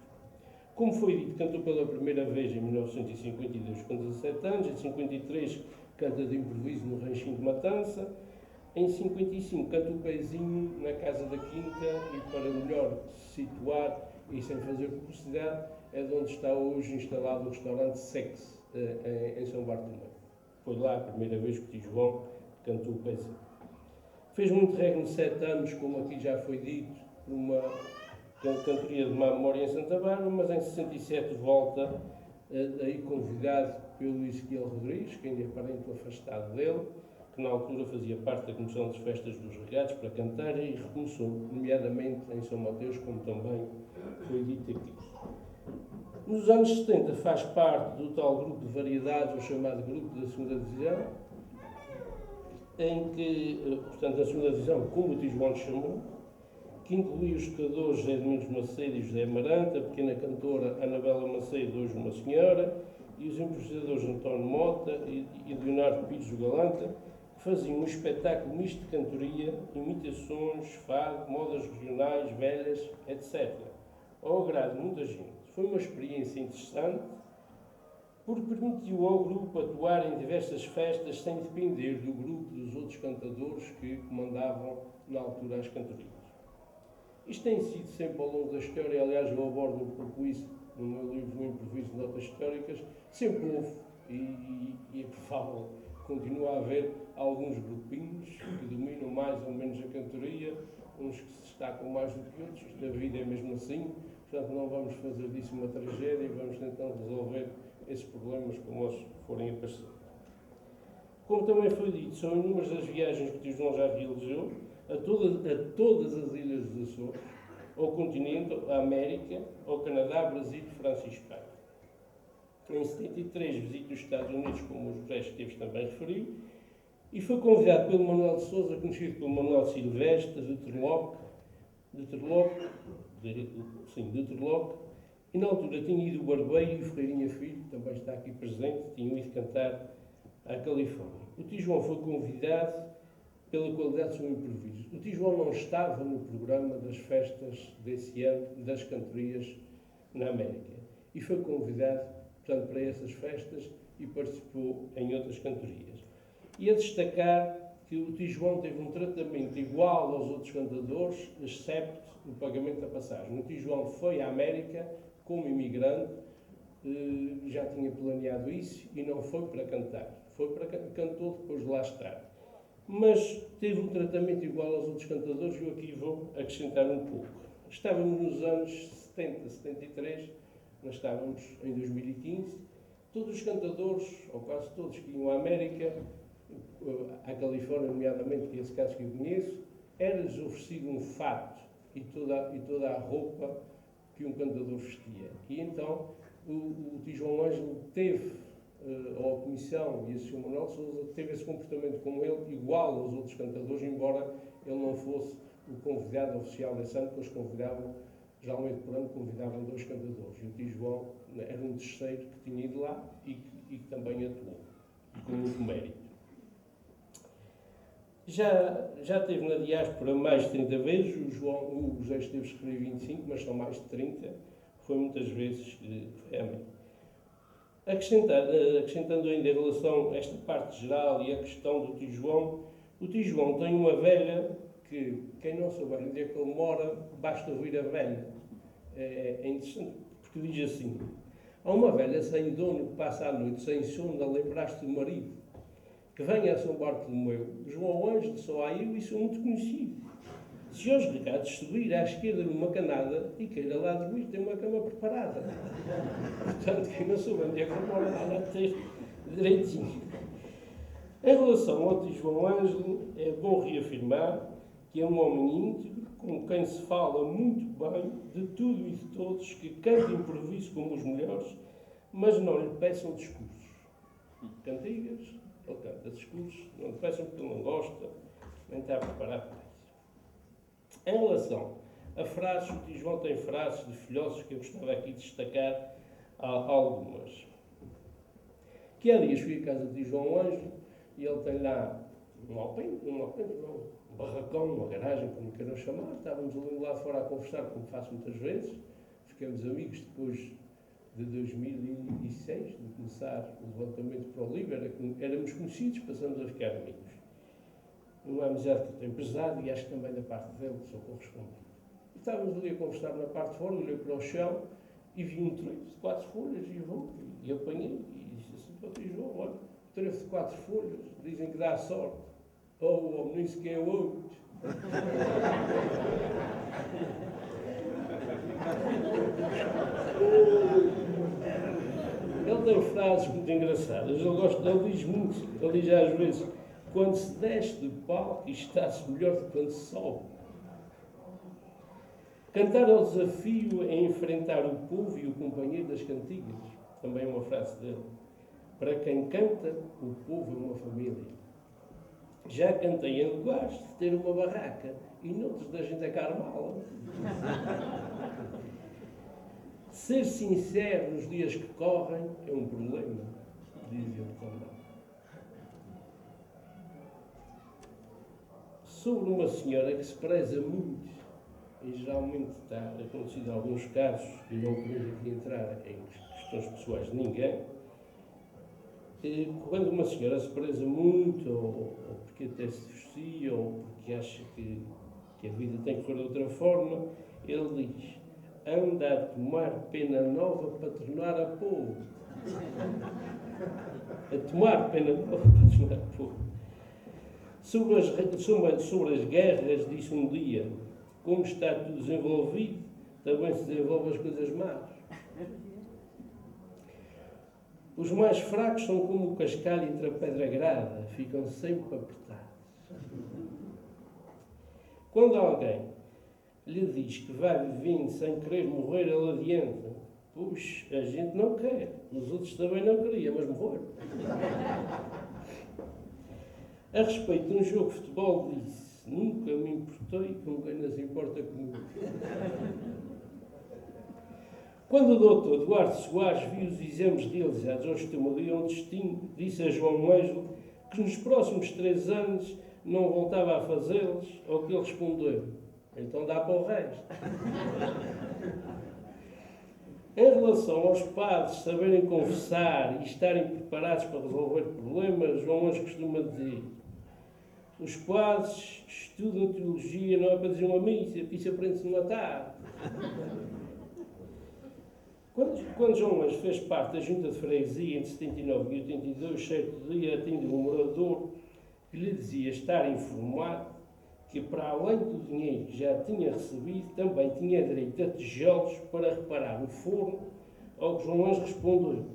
Como foi dito, cantou pela primeira vez em 1952, com 17 anos, em 53 canta de improviso no Ranchinho de Matança, em 55 canta o pezinho na Casa da Quinta, e para melhor se situar e sem fazer publicidade, é de onde está hoje instalado o restaurante Sex, em São Bartolomeu. Foi lá a primeira vez que o tio João cantou o pezinho. Fez muito regno de 7 anos, como aqui já foi dito, por uma cantoria de má memória em Santa Bárbara, mas em 67 volta, aí convidado pelo Ezequiel Rodrigues, que ainda é parente afastado dele, que na altura fazia parte da Comissão das Festas dos Regatos para cantar, e recomeçou, nomeadamente em São Mateus, como também foi dito aqui. Nos anos 70 faz parte do tal grupo de variedades, o chamado grupo da segunda divisão, em que, portanto, a segunda divisão, como o tio João chamou, que incluía os tocadores José Domingos Macedo e José Amarante, a pequena cantora Anabela Macedo, hoje uma senhora, e os improvisadores António Mota e Leonardo Pires Galanta, que faziam um espetáculo misto de cantoria, imitações, fado, modas regionais, velhas, etc. Ao agrado de muita gente. Foi uma experiência interessante, porque permitiu ao grupo atuar em diversas festas sem depender do grupo dos outros cantadores que comandavam na altura as cantorias. Isto tem sido sempre ao longo da história, aliás eu abordo um pouco isso no meu livro O Improviso de Notas Históricas, sempre houve e é provável que continue a haver alguns grupinhos que dominam mais ou menos a cantoria, uns que se destacam mais do que outros, isto da vida é mesmo assim, portanto não vamos fazer disso uma tragédia, vamos tentar resolver esses problemas como eles forem aparecendo. Como também foi dito, são inúmeras as viagens que o tio João já realizou a todas as ilhas dos Açores, ao continente, à América, ao Canadá, Brasil, França e Espanha. Em 73 visita os Estados Unidos, como o José Esteves também referiu, e foi convidado pelo Manuel de Sousa, conhecido pelo Manuel Silvestre, de Turlock, e na altura tinha ido o Barbeiro e o Ferreirinha Filho, também está aqui presente, tinham ido cantar à Califórnia. O tio João foi convidado pela qualidade do seu improviso. O tio João não estava no programa das festas desse ano, das cantorias na América, e foi convidado, portanto, para essas festas e participou em outras cantorias. E a destacar que o tio João teve um tratamento igual aos outros cantadores, excepto no pagamento da passagem. O tio João foi à América como imigrante, já tinha planeado isso e não foi para cantar. Cantou depois de lá estar. Mas teve um tratamento igual aos outros cantadores e eu aqui vou acrescentar um pouco. Estávamos nos anos 70, 73, nós estávamos em 2015, todos os cantadores, ou quase todos que iam à América, à Califórnia nomeadamente, que é esse caso que eu conheço, era-lhes oferecido um fato e toda a roupa que um cantador vestia. E então o tio João Ângelo teve, ou a Comissão e o Sr. Manuel de Sousa, teve esse comportamento com ele, igual aos outros cantadores, embora ele não fosse o convidado oficial desse ano, que eles convidavam, geralmente por ano, convidavam 2 cantadores. E o tio João era um terceiro que tinha ido lá e que também atuou, com muito mérito. Já teve na diáspora mais de 30 vezes, o José Esteves referiu 25, mas são mais de 30, foi muitas vezes foi a mim. Acrescentando ainda em relação a esta parte geral e a questão do tio João, o tio João tem uma velha que, quem não souber onde é que ele mora, basta ouvir a velha. É interessante, porque diz assim: há uma velha sem dono que passa a noite sem sono a lembrar-se do marido, que vem a São Bartolomeu. João Ângelo só há eu e sou muito conhecido. Se aos regados subir à esquerda numa canada e queira lá dormir, tem uma cama preparada. Portanto, quem não soube onde é que mora lá na ter direitinho. Em relação ao tio João Ângelo, é bom reafirmar que é um homem íntegro, com quem se fala muito bem de tudo e de todos, que canta improviso como os melhores, mas não lhe peçam discursos. Cantigas, ele canta discursos, não lhe peçam porque ele não gosta, nem está preparado para isso. Em relação a frases, o tio João tem frases de filósofos que eu gostava aqui de destacar algumas. Que há dias fui à casa do tio João Ângelo e ele tem lá um barracão, uma garagem, como queiram chamar. Estávamos ali lá fora a conversar, como faço muitas vezes. Ficamos amigos depois de 2006, de começar o levantamento para o livro. Éramos conhecidos, passamos a ficar amigos. Uma amizade que eu tenho pesado e acho que também da parte dele sou correspondido. E estávamos ali a conversar na parte de fora, olhei para o chão e vi um trevo de 4 folhas e apanhei e disse assim para o tio João: olha, trevo de 4 folhas, dizem que dá sorte. Oh, nem sequer 8. Ele tem frases muito engraçadas. Ele diz muito, ele diz às vezes: quando se desce do palco, está-se melhor do que quando se sobe. Cantar ao desafio é enfrentar o povo e o companheiro das cantigas. Também é uma frase dele. Para quem canta, o povo é uma família. Já cantei em lugares de ter uma barraca e noutros da gente a carmala. Ser sincero nos dias que correm é um problema, diz ele também. Sobre uma senhora que se preza muito, e geralmente está acontecido em alguns casos, e não queremos aqui entrar em questões pessoais de ninguém, quando uma senhora se preza muito, ou porque até se divorcia, ou porque acha que a vida tem que correr de outra forma, ele diz: anda a tomar pena nova para tornar a povo. A tomar pena nova para tornar a povo. Sobre as guerras, disse um dia: como está tudo desenvolvido, também se desenvolvem as coisas más. Os mais fracos são como o cascalho entre a pedra grada, ficam sempre apertados. Quando alguém lhe diz que vai vivendo sem querer morrer, ele adianta: puxa, a gente não quer, os outros também não queriam, mas morreram. A respeito de um jogo de futebol, disse: nunca me importei com quem não se importa comigo. Quando o doutor Eduardo Soares viu os exames realizados ao Estomaleão Destino, disse a João Ângelo que nos próximos 3 anos não voltava a fazê-los, ao que ele respondeu: então dá para o resto. Em relação aos padres saberem confessar e estarem preparados para resolver problemas, João Ângelo costuma dizer: os padres estudam teologia não é para dizer uma missa, porque isso aprende-se numa tarde. Quando João Ângelo fez parte da junta de freguesia entre 79 e 82, certo dia atendeu um morador que lhe dizia estar informado que, para além do dinheiro que já tinha recebido, também tinha direito a tijolos para reparar o forno, ao que João Ângelo respondeu: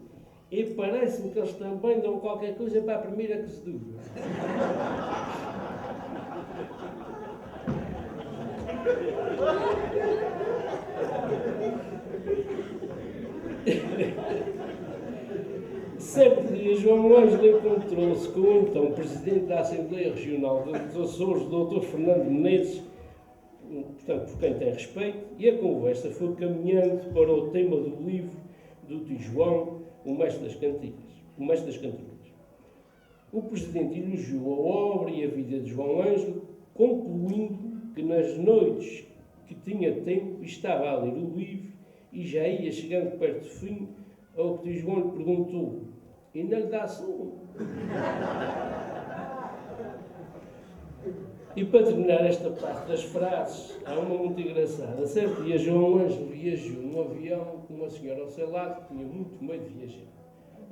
e parece-me que eles também dão qualquer coisa para a primeira cozedura. Certo dia, João Ângelo encontrou-se com o então Presidente da Assembleia Regional dos Açores, Dr. Fernando Menezes, portanto, por quem tem respeito, e a conversa foi caminhando para o tema do livro do tio João, o Mestre das Cantigas. O Presidente elogiou a obra e a vida de João Ângelo, concluindo que nas noites que tinha tempo estava a ler o livro e já ia chegando perto do fim, ao que o tio João lhe perguntou: ainda lhe dá sono? E para terminar esta parte das frases, há uma muito engraçada. Certo dia, João Ângelo viajou num avião com uma senhora ao seu lado que tinha muito medo de viajar.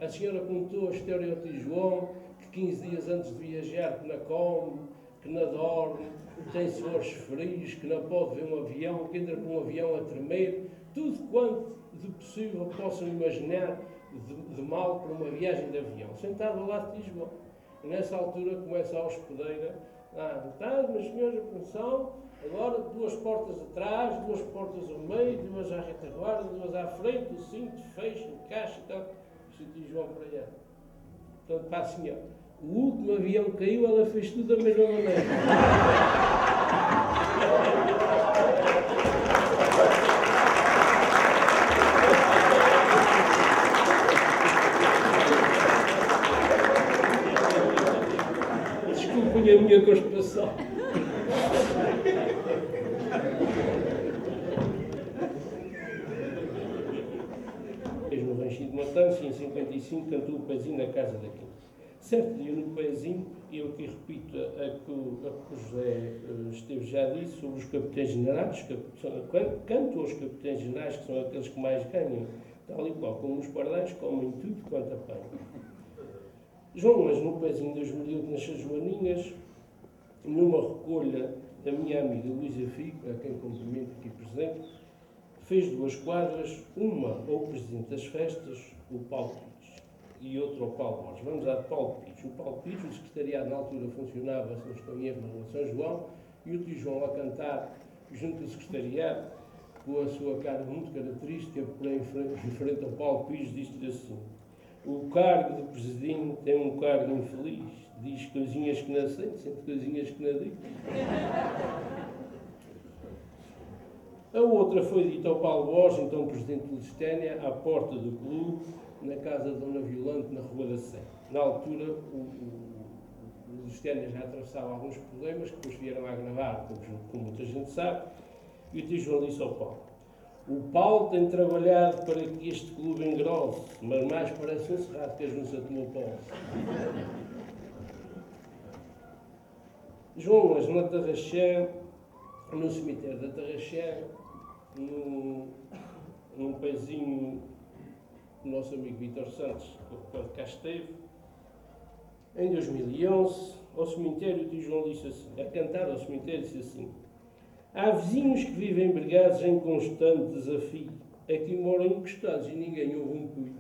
A senhora contou a história ao tio João que 15 dias antes de viajar na Com, que não dorme, tem suores frios, que não pode ver um avião, que entra por um avião a tremer, tudo quanto de possível possam imaginar de mal para uma viagem de avião, sentado ao lado de Lisboa. E nessa altura começa a hospedeira, meus senhores, atenção, agora 2 portas atrás, 2 portas ao meio, 2 à retaguarda, 2 à frente, o cinto, fecho, encaixa e tal. O Sr. João para allá. Portanto, para a senhora, o último avião que caiu, ela fez tudo da mesma maneira. Desculpem a minha constipação. No Ranchinho de Matança, em 55, cantou o pezinho na casa da Quinta. Certo dia no pezinho, eu aqui repito a que o José Esteves já disse sobre os capitães generais, canto aos capitães generais, que são aqueles que mais ganham, tal e qual como os pardais, comem tudo quanto apanham. João, mas no pezinho de 2008, nas Joaninhas, numa recolha da minha amiga Luísa Fico, a quem cumprimento aqui presente, fez 2 quadras, uma ao Presidente das Festas, o Paulo Pires, e outra ao Paulo Borges. Vamos à de Paulo Pires. O Paulo Pires, o secretariado na altura funcionava, se não estou em erro, na São João, e o tio João a cantar junto ao secretariado, com a sua cara muito característica, porém em frente ao Paulo Pires, disse-lhe assim: o cargo de Presidente é um cargo infeliz, diz coisinhas que não sei, sente coisinhas que não digo. A outra foi dita ao Paulo Borges, então Presidente de Lusitânia, à porta do clube, na casa de Dona Violante, na Rua da Sé. Na altura, o Lusitânia já atravessava alguns problemas, que depois vieram a agravar, como muita gente sabe, e o tio João disse ao Paulo: o Paulo tem trabalhado para que este clube engrosse, mas mais parece um cerrado que a junça tomou posse. João, mas na Tarraxã, no cemitério da Tarraxã, num pezinho do nosso amigo Vítor Santos, quando cá esteve, em 2011, ao cemitério, o tio João disse assim, a cantar ao cemitério, disse assim: há vizinhos que vivem embriagados em constante desafio, aqui moram encostados e ninguém ouve um cuio.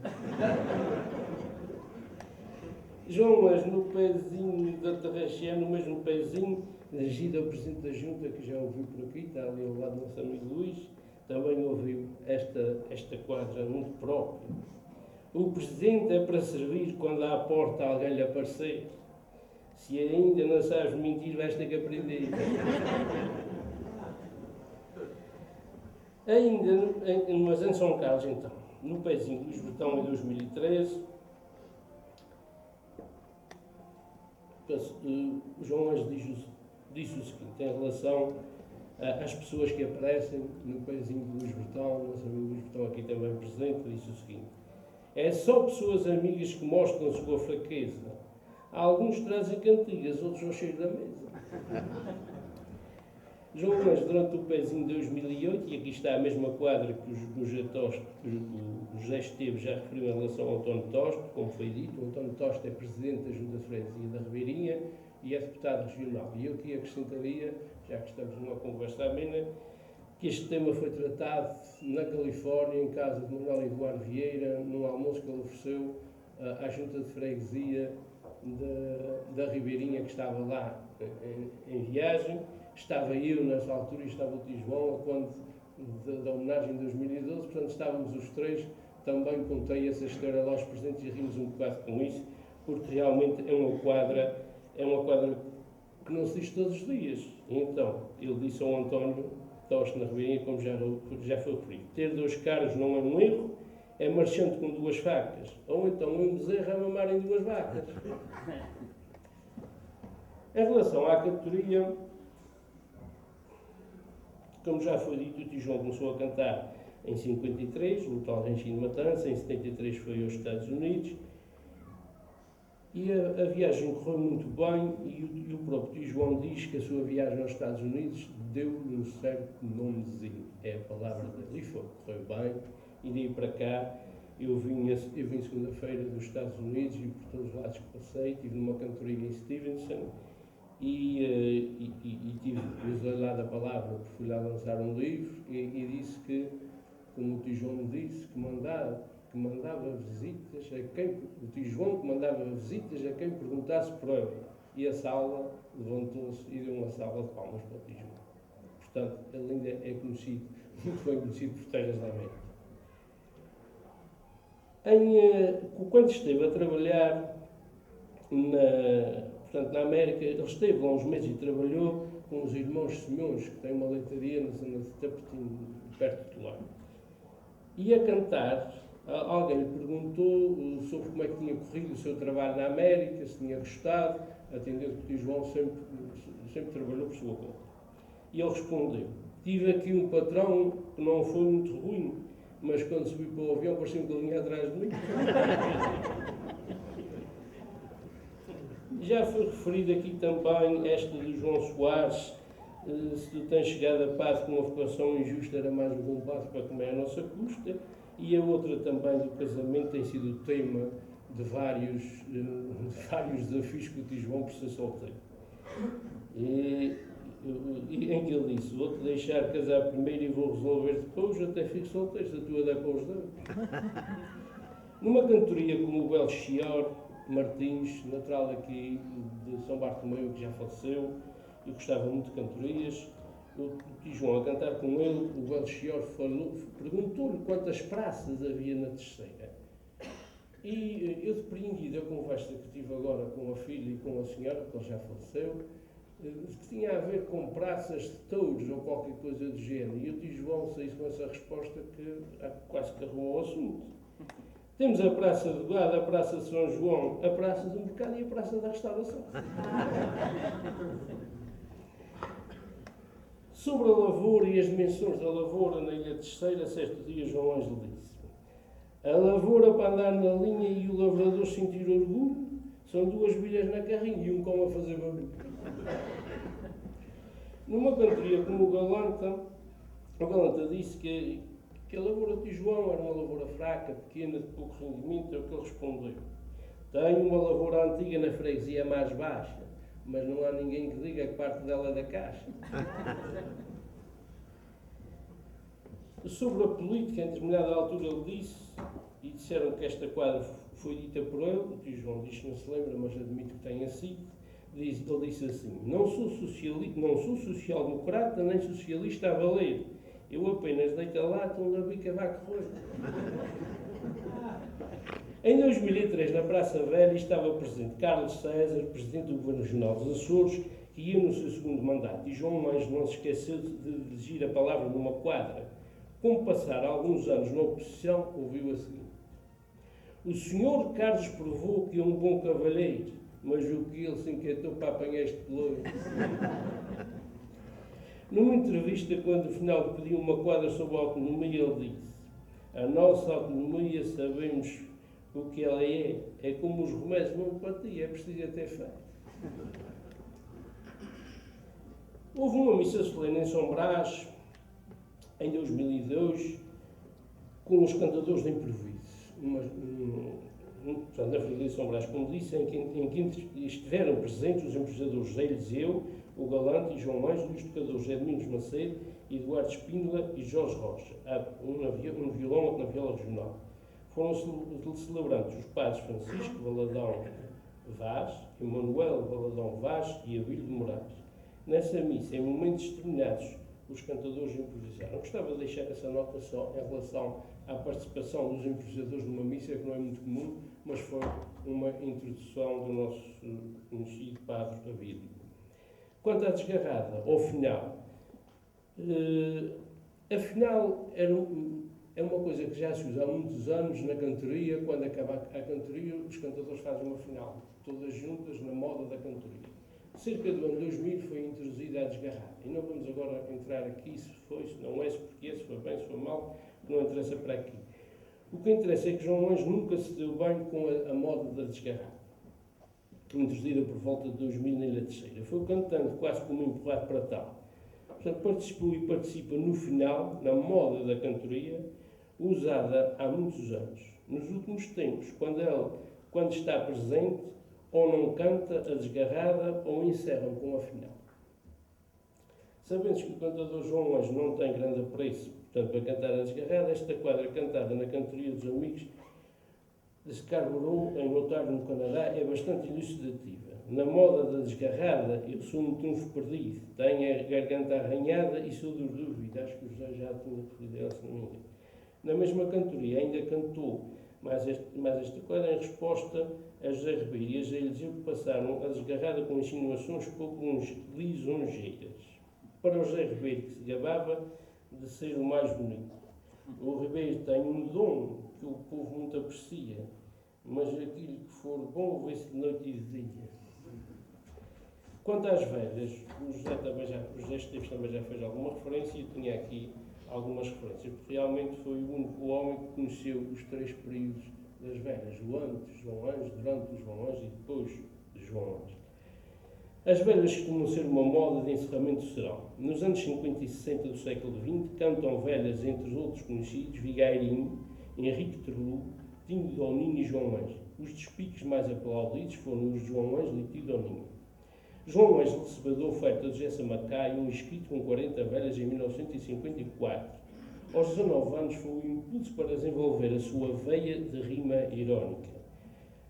João, mas no pezinho da Tarraxã, no mesmo pezinho, dirigido ao Presidente da Junta, que já ouviu por aqui, está ali ao lado do nosso amigo Luís, também ouviu esta quadra muito própria. O Presidente é para servir quando à porta alguém lhe aparecer. Se ainda não sabes mentir, vais ter que aprender. Mas em São Carlos, então, no pezinho do Luís Bertão, em 2013, o João Anjo disse o seguinte, em relação às pessoas que aparecem no pezinho do Luís Bertão, nosso amigo Luís Bertão aqui também presente, disse o seguinte: é só pessoas amigas que mostram a sua fraqueza. Alguns trazem cantigas, outros ao cheiro da mesa. João Anjo, durante o pezinho de 2008, e aqui está a mesma quadra que o José Esteves já referiu em relação ao António Toste, como foi dito, o António Toste é Presidente da Junta de Freguesia da Ribeirinha e é Deputado Regional. E eu aqui acrescentaria, já que estamos numa conversa amena, que este tema foi tratado na Califórnia, em casa de Manuel Eduardo Vieira, num almoço que ele ofereceu à Junta de Freguesia da Ribeirinha, que estava lá em viagem. Estava eu nessa altura e estava o tio João, quando da homenagem de 2012, portanto estávamos os três. Também contei essa história lá aos presentes e rimos um bocado com isso, porque realmente é uma quadra que não se diz todos os dias. E então, ele disse ao António Toste na Ribeirinha, como já foi referido: ter 2 carros não é um erro, é marchante com 2 facas, ou então um bezerro a mamar em 2 vacas. Em relação à cantoria, como já foi dito, o tio João começou a cantar em 53, no tal Ranchinho de Matança, em 73 foi aos Estados Unidos, e a viagem correu muito bem, e o próprio tio João diz que a sua viagem aos Estados Unidos deu-lhe um certo nomezinho, é a palavra dele, e foi, correu bem, e daí para cá, eu vim segunda-feira dos Estados Unidos, e por todos os lados que passei, estive numa cantoria em Stevenson, usei lá da palavra, porque fui lá lançar um livro e disse que, como o Tio João me disse, que mandava visitas a quem, o Tio João que mandava visitas a quem perguntasse por ele. E a sala levantou-se e deu uma salva de palmas para o Tio João. Portanto, ele ainda é conhecido, muito bem conhecido por terras da América. Quando esteve a trabalhar na América, ele esteve lá uns meses e trabalhou com os irmãos Simões, que têm uma leitaria na zona de Tapetim, perto de Tolão. E a cantar, alguém lhe perguntou sobre como é que tinha corrido o seu trabalho na América, se tinha gostado, atendendo que o Tio João sempre trabalhou por sua conta. E ele respondeu: tive aqui um patrão que não foi muito ruim, mas quando subi para o avião parecia que ele vinha atrás de mim. Já foi referido aqui também esta do João Soares, se tu tens chegado a paz com uma vocação injusta, era mais um bom passo para comer a nossa custa. E a outra também do casamento tem sido o tema de vários desafios que o Tio João por ser solteiro. Em que ele disse: vou-te deixar casar primeiro e vou resolver depois, até fico solteiro, se a tua der para os dois. Numa cantoria como o Belchior Martins, natural aqui de São Bartolomeu, que já faleceu, e gostava muito de cantorias, o Tio João a cantar com ele, o Belchior perguntou-lhe quantas praças havia na Terceira. E eu, depreendido, a conversa que tive agora com a filha e com a senhora, que ele já faleceu, que tinha a ver com praças de touros ou qualquer coisa do género. E o Tio João saiu com essa resposta que quase que arrumou o assunto. Temos a Praça de Guarda, a Praça de São João, a Praça do Mercado e a Praça da Restauração. Sobre a lavoura e as dimensões da lavoura na Ilha Terceira, certo dia João Ângelo disse: a lavoura para andar na linha e o lavrador sentir orgulho são duas bilhas na carrinha e um cão a fazer barulho. Numa cantoria como o Galanta disse que a lavoura de João era uma lavoura fraca, pequena, de pouco rendimento. É o que ele respondeu: tenho uma lavoura antiga na freguesia mais baixa, mas não há ninguém que diga que parte dela é da caixa. Sobre a política, em determinada altura ele disse, e disseram que esta quadra foi dita por ele, o Tio João diz que não se lembra, mas admito que tenha sido. Ele disse assim: não sou social-democrata nem socialista a valer, eu apenas deito a lata onde a bica vai correr. Em 2003, na Praça Velha, estava presente Carlos César, presidente do Governo Regional dos Açores, que ia no seu segundo mandato, e João Ângelo não se esqueceu de dirigir a palavra numa quadra. Como passar alguns anos na oposição, ouviu a seguinte: o senhor Carlos provou que é um bom cavalheiro, mas o que ele se inquietou para apanhar este pelouro. Numa entrevista, quando afinal pediu uma quadra sobre a autonomia, ele disse: a nossa autonomia sabemos o que ela é como os remédios de homeopatia, é preciso ter fé. Houve uma missa solene em São Brás, em 2002, com os cantadores de improviso. Portanto, na freguesia de São Brás, como disse, em que estiveram presentes os improvisadores José Eliseu, o Galante e João Ângelo, e os tocadores Edmundos Macedo, Eduardo Espíndola e Jorge Rocha, um no violão, outro na viola regional. Foram celebrantes os padres Francisco Valadão Vaz, Emanuel Valadão Vaz e Abílio de Moraes. Nessa missa, em momentos determinados, os cantadores improvisaram. Gostava de deixar essa nota só em relação à participação dos improvisadores numa missa, que não é muito comum, mas foi uma introdução do nosso conhecido padre Abílio. Quanto à desgarrada, ao final, afinal é uma coisa que já se usa há muitos anos na cantoria. Quando acaba a cantoria, os cantadores fazem uma final, todas juntas na moda da cantoria. Cerca do ano 2000 foi introduzida a desgarrada. E não vamos agora entrar aqui se foi, se não é, se porquê, se foi bem, se foi mal, não interessa para aqui. O que interessa é que João Ângelo nunca se deu bem com a moda da desgarrada, introduzida por volta de 2000 na Ilha Terceira. Foi cantando quase como empurrado para tal. Portanto, participou e participa no final, na moda da cantoria, usada há muitos anos. Nos últimos tempos, quando está presente, ou não canta a desgarrada, ou encerram com a final. Sabendo que o cantador João Anjo não tem grande apreço, portanto, para cantar a desgarrada, esta quadra cantada na cantoria dos amigos de Scarborough, em Ontário, no Canadá, é bastante elucidativa. Na moda da desgarrada, eu sou um trunfo perdido, tenho a garganta arranhada e sou dos dúvidas. Acho que o José já tinha referido ela, se não me engano. Na mesma cantoria ainda cantou, mas esta quadra em resposta a José Ribeiro e a José Eliseu, que passaram a desgarrada com insinuações pouco lisonjeiras. Para o José Ribeiro, que se gabava de ser o mais bonito. O Ribeiro tem um dom que o povo muito aprecia, mas aquilo que for bom vê-se de noite e de dia. Quanto às velhas, o José Esteves também já fez alguma referência e eu tinha aqui algumas referências, porque realmente foi o único homem que conheceu os 3 períodos das velhas, o antes de João Anjo, durante o João Anjo e depois de João Anjo. As velhas costumam ser uma moda de encerramento do serão. Nos anos 50 e 60 do século XX, cantam velhas, entre os outros conhecidos, Vigairinho, Henrique Terlu, Tinho Doninho e João Anjo. Os despiques mais aplaudidos foram os de João Anjo e Tinho Doninho. João Anjo recebeu da oferta de José Samacaio um escrito com 40 velhas em 1954. Aos 19 anos foi o impulso para desenvolver a sua veia de rima irónica.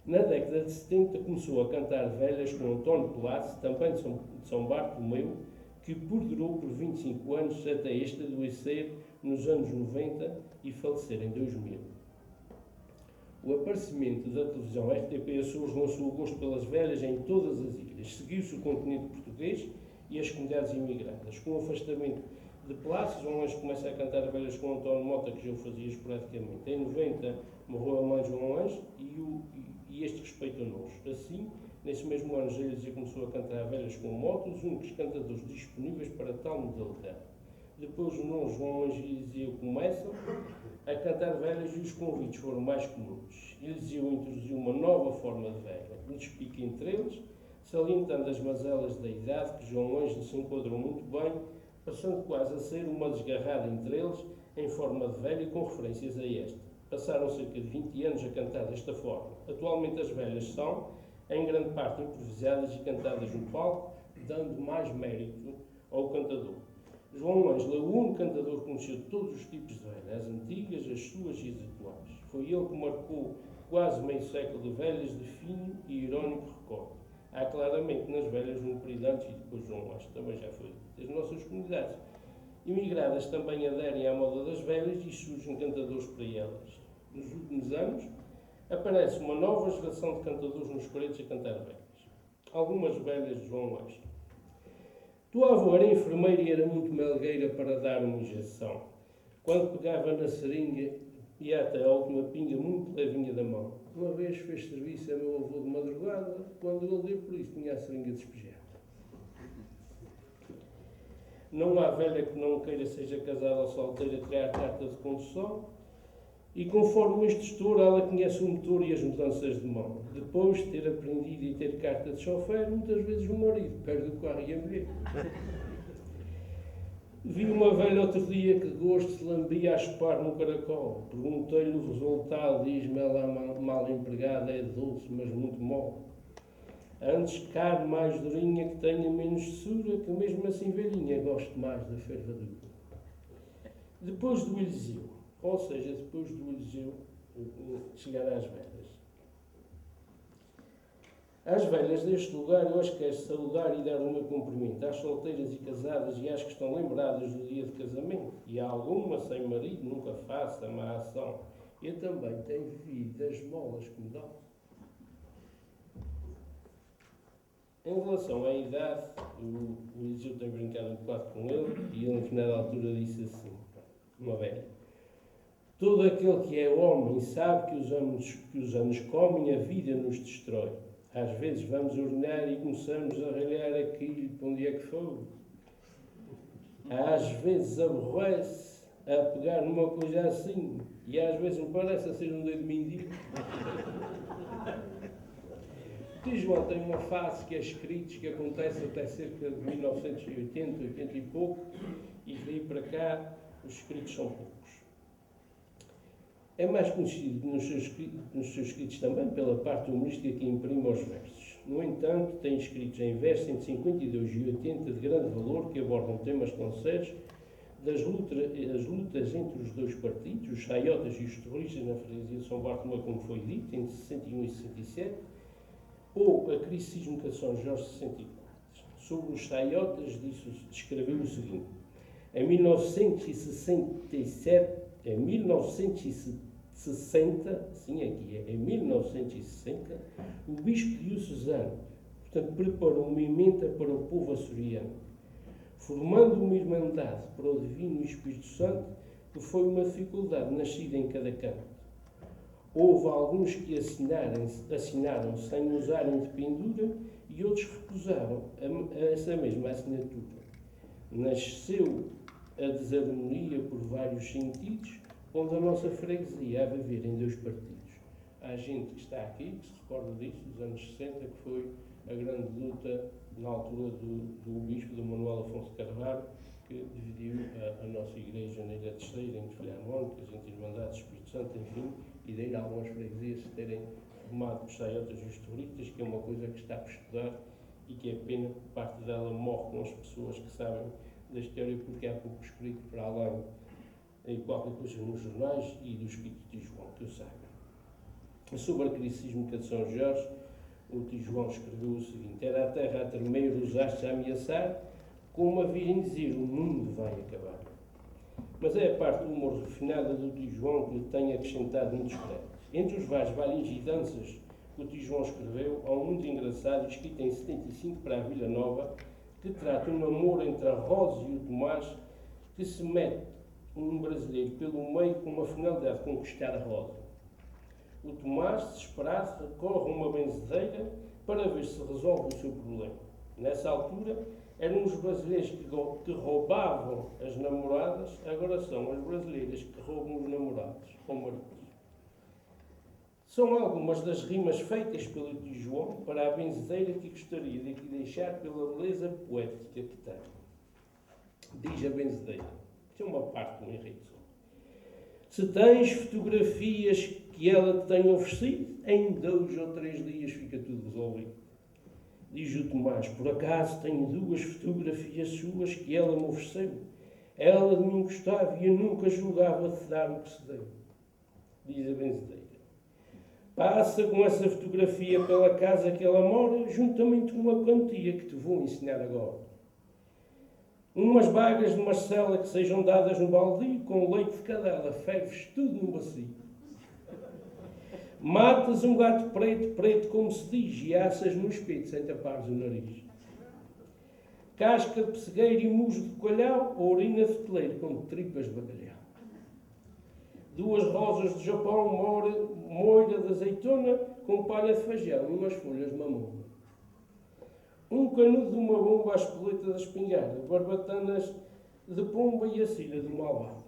Na década de 70 começou a cantar velhas com António Pelácio, também de São Bartolomeu, que perdurou por 25 anos até este adoecer nos anos 90 e falecer em 2000. O aparecimento da televisão RTP Açores lançou o gosto pelas velhas em todas as ilhas. Seguiu-se o continente português e as comunidades imigradas. Com o afastamento de Pelácio, João Anjo começa a cantar velhas com António Mota, que já o fazia esporadicamente. Em 90 morreu a mãe João Anjo e este respeitou-nos. Assim, nesse mesmo ano, José Eliseu começou a cantar velhas com Mota, os únicos cantadores disponíveis para tal modalidade. Depois, o nome João Anjo e Eliseu começam a cantar velhas e os convites foram mais comuns. Eliseu introduziu uma nova forma de velha, um despique entre eles, salientando as mazelas da idade que João Anjo se enquadrou muito bem, passando quase a ser uma desgarrada entre eles, em forma de velha e com referências a esta. Passaram cerca de 20 anos a cantar desta forma. Atualmente as velhas são, em grande parte, improvisadas e cantadas no palco, dando mais mérito ao cantador. João Anjo é o único cantador que conheceu todos os tipos de velhas, as antigas, as suas e as atuais. Foi ele que marcou quase meio século de velhas de fino e irónico recorde. Há claramente nas velhas um período antes e depois João Anjo, também já foi das nossas comunidades. Imigradas também aderem à moda das velhas e surgem cantadores para elas. Nos últimos anos, aparece uma nova geração de cantadores nos coretos a cantar velhas. Algumas velhas de João Anjo. Tua avó era enfermeira e era muito melgueira para dar uma injeção. Quando pegava na seringa, ia até a última pinga muito levinha da mão. Uma vez fez serviço a meu avô de madrugada, quando ele deu por isso, tinha a seringa despejada. Não há velha que não queira, seja casada ou solteira, criar carta de condução. E conforme este estouro, ela conhece o motor e as mudanças de mão. Depois de ter aprendido e ter carta de chofer, muitas vezes o marido perde o carro e a mulher. Vi uma velha outro dia que de gosto se lambia a chupar no caracol. Perguntei-lhe o resultado, diz-me ela mal empregada, é doce, mas muito mole. Antes carne mais durinha que tenha menos doçura, que mesmo assim velhinha gosto mais da fervadura. Depois do Eliseu, ou seja, depois do Eliseu chegar às velhas. Às velhas deste lugar, eu hoje quero saudar e dar o meu cumprimento às solteiras e casadas e às que estão lembradas do dia de casamento. E há alguma sem marido, nunca faça má ação. Eu também tenho vivido das molas que me dão. Em relação à idade, o Eliseu tem brincado um bocado com ele e ele, na determinada altura, disse assim, uma velha: todo aquele que é homem sabe que os anos comem, a vida nos destrói. Às vezes vamos urinar e começamos a ralhar aquilo para onde é que foi. Às vezes aborrece a pegar numa coisa assim e às vezes me parece a ser um dedo mindinho. O João tem uma fase que é escritos que acontece até cerca de 1980, 80 e pouco, e daí para cá os escritos são poucos. É mais conhecido nos seus escritos também pela parte humorística que imprime aos versos. No entanto, tem escritos em verso 152 e 80 de grande valor que abordam temas concretos das lutas entre os dois partidos, os saiotas e os terroristas na freguesia de São Bartolomeu, como foi dito, entre 61 e 67, ou a crise sísmica de São Jorge de 64. Sobre os saiotas, descreveu o seguinte: em 1960, o bispo diocesano, portanto, preparou uma emenda para o povo açoriano, formando uma irmandade para o Divino Espírito Santo, que foi uma dificuldade nascida em cada canto. Houve alguns que assinaram sem usarem de pendura e outros recusaram essa mesma assinatura. Nasceu a desarmonia por vários sentidos, onde a nossa freguesia há de viver em dois partidos. Há gente que está aqui, que se recorda disso, dos anos 60, que foi a grande luta na altura do bispo, do Manuel Afonso Carvalho, que dividiu a nossa igreja na Ilha Terceira, entre Filharmónicas, entre Irmandades, Espírito Santo, enfim, e daí algumas freguesias se terem formado os saiotas e os terroristas, que é uma coisa que está por estudar e que é pena que parte dela morre com as pessoas que sabem da história, porque há pouco escrito para além em qualquer coisa nos jornais e do Espírito de João, que eu saiba. Sobre a crise sísmica de São Jorge, o tio João escreveu o seguinte: era a terra a tremer, os astros a ameaçar, como a virem dizer, o mundo vai acabar. Mas é a parte do humor refinada do tio João que lhe tem acrescentado muitos créditos. Entre os vários bailinhos e danças que o tio João escreveu, há um muito engraçado, escrito em 75 para a Vila Nova, que trata um namoro entre a Rosa e o Tomás, que se mete um brasileiro pelo meio com uma finalidade de conquistar a Rosa. O Tomás, desesperado, recorre a uma benzedeira para ver se resolve o seu problema. Nessa altura, eram os brasileiros que roubavam as namoradas, agora são as brasileiras que roubam os namorados ou maridos. São algumas das rimas feitas pelo tio João para a benzedeira que gostaria de aqui deixar pela beleza poética que tem. Diz a benzedeira, isto é uma parte do enredo. Se tens fotografias que ela te tem oferecido, em 2 ou 3 dias fica tudo resolvido. Diz o Tomás: por acaso tenho 2 fotografias suas que ela me ofereceu. Ela de mim gostava e eu nunca julgava de dar o que se deu. Diz a benzedeira: passa com essa fotografia pela casa que ela mora, juntamente com uma quantia que te vou ensinar agora. Umas bagas de Marcela que sejam dadas no baldio, com leite de cadela, ferves tudo num bacio. Matas um gato preto, preto como se diz, e assas no espeto sem tapares o nariz. Casca de pessegueiro e musgo de coalhau, ou urina de teleiro com tripas de bacalhau. 2 rosas de Japão, moira de azeitona, com palha de feijão e umas folhas de mamão. Um canudo de uma bomba à espoleta da espingarda, barbatanas de pomba e a cilha do malvado.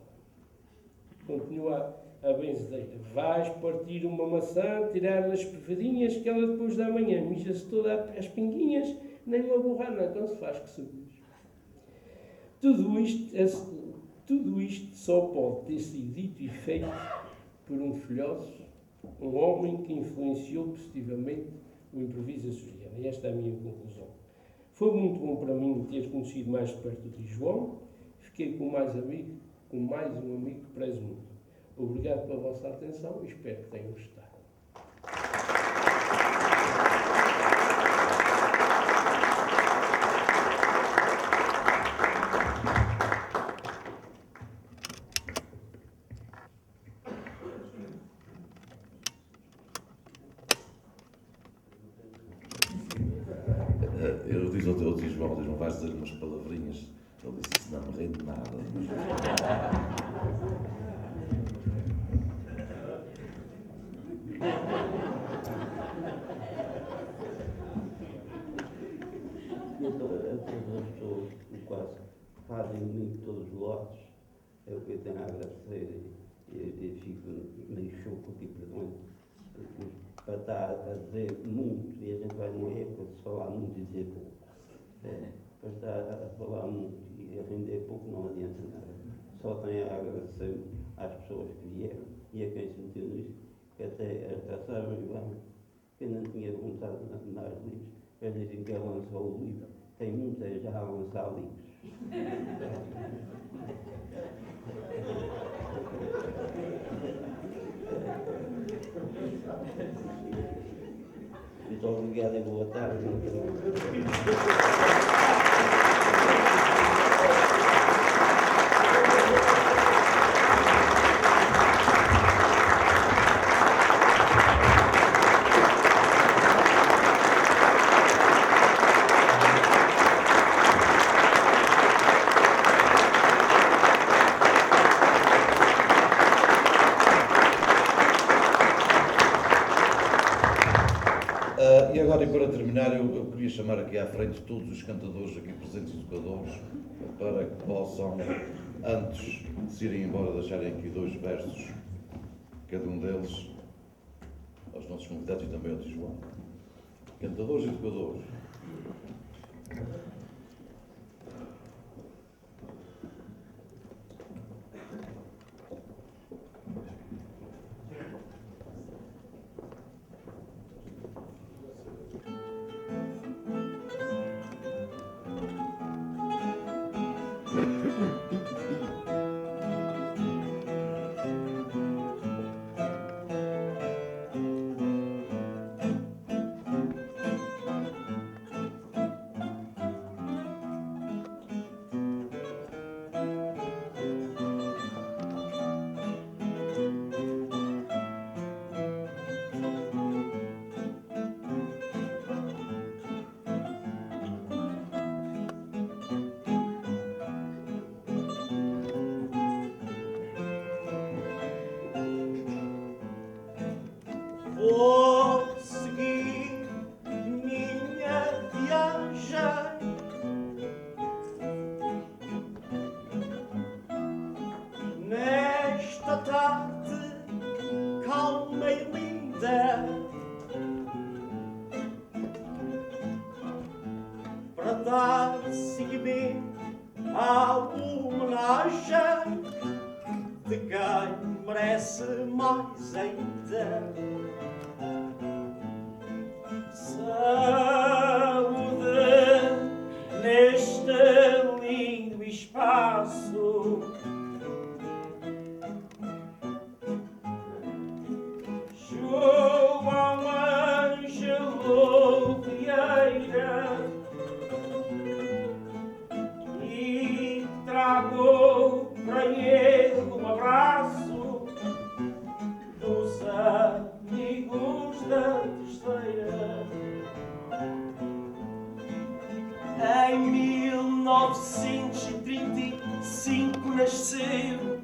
Continua a benzedeira: vais partir uma maçã, tirar-lhe as privadinhas, que ela depois da manhã mija-se toda as pinguinhas, nem uma borrana não se faz que se diz. Tudo isto só pode ter sido dito e feito por um filósofo, um homem que influenciou positivamente o improviso açoriano. E esta é a minha conclusão. Foi muito bom para mim ter conhecido mais de perto o tio João. Fiquei com mais um amigo que prezo muito. Obrigado pela vossa atenção e espero que tenham gostado. Eu disse ao tio João, vais dizer umas palavrinhas. Ele disse: isso não me rende nada. As pessoas que quase fazem de mim todos os lotes, é o que eu tenho a agradecer e fico meio choco aqui, perdão, para estar a dizer muito, e a gente vai numa época de se falar muito e dizer pouco. Para estar a falar muito e a render pouco não adianta nada. Só tenho a agradecer às pessoas que vieram e a quem se meteu nisso, que até sabem bem que eu não tinha vontade de mandar livros. Eles dizem que ele lançou o livro. Tem muita já a lançar livros. Muito obrigado e boa tarde. E agora, e para terminar, eu queria chamar aqui à frente todos os cantadores aqui presentes e educadores para que possam, antes de se irem embora, deixarem aqui 2 versos, cada um deles, aos nossos convidados e também ao tio João. Cantadores e educadores. Vou seguir minha viagem nesta tarde calma e linda, para dar seguimento à homenagem de quem merece mais ainda. Saúde neste lindo espaço, João Ângelo Vieira, e trago para ele um abraço dos amigos da Terceira. Em 1935 nasceu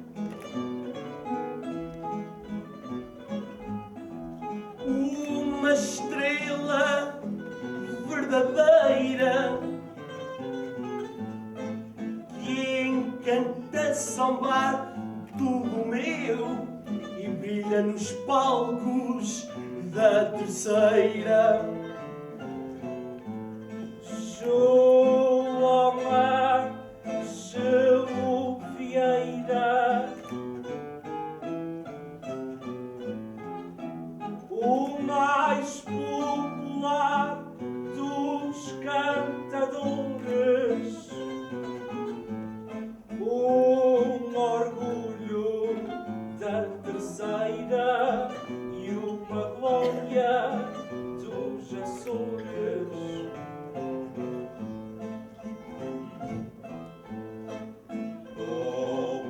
uma estrela verdadeira que encanta sambar tudo meu e brilha nos palcos da Terceira. João Ângelo Vieira, o mais popular dos cantadores, um orgulho da Terceira e uma glória dos Açores. Oh,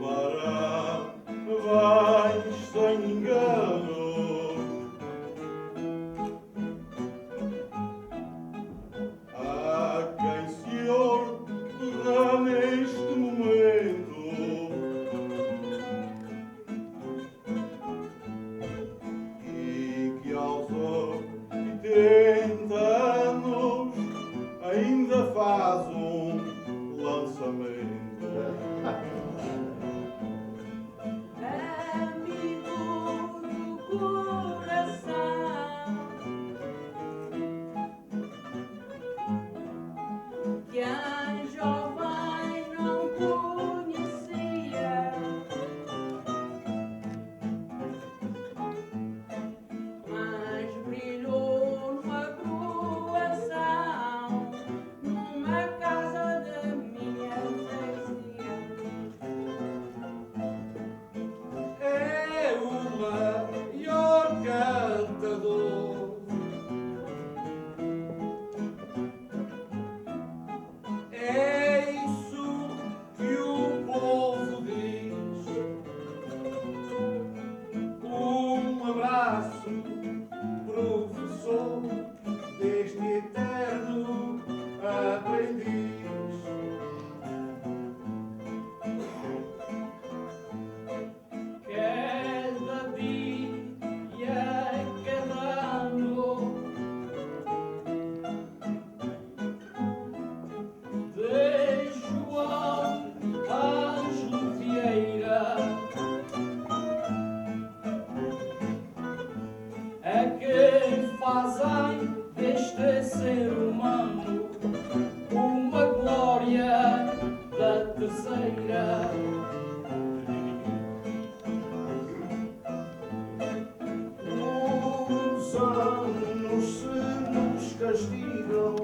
anos se nos castigam.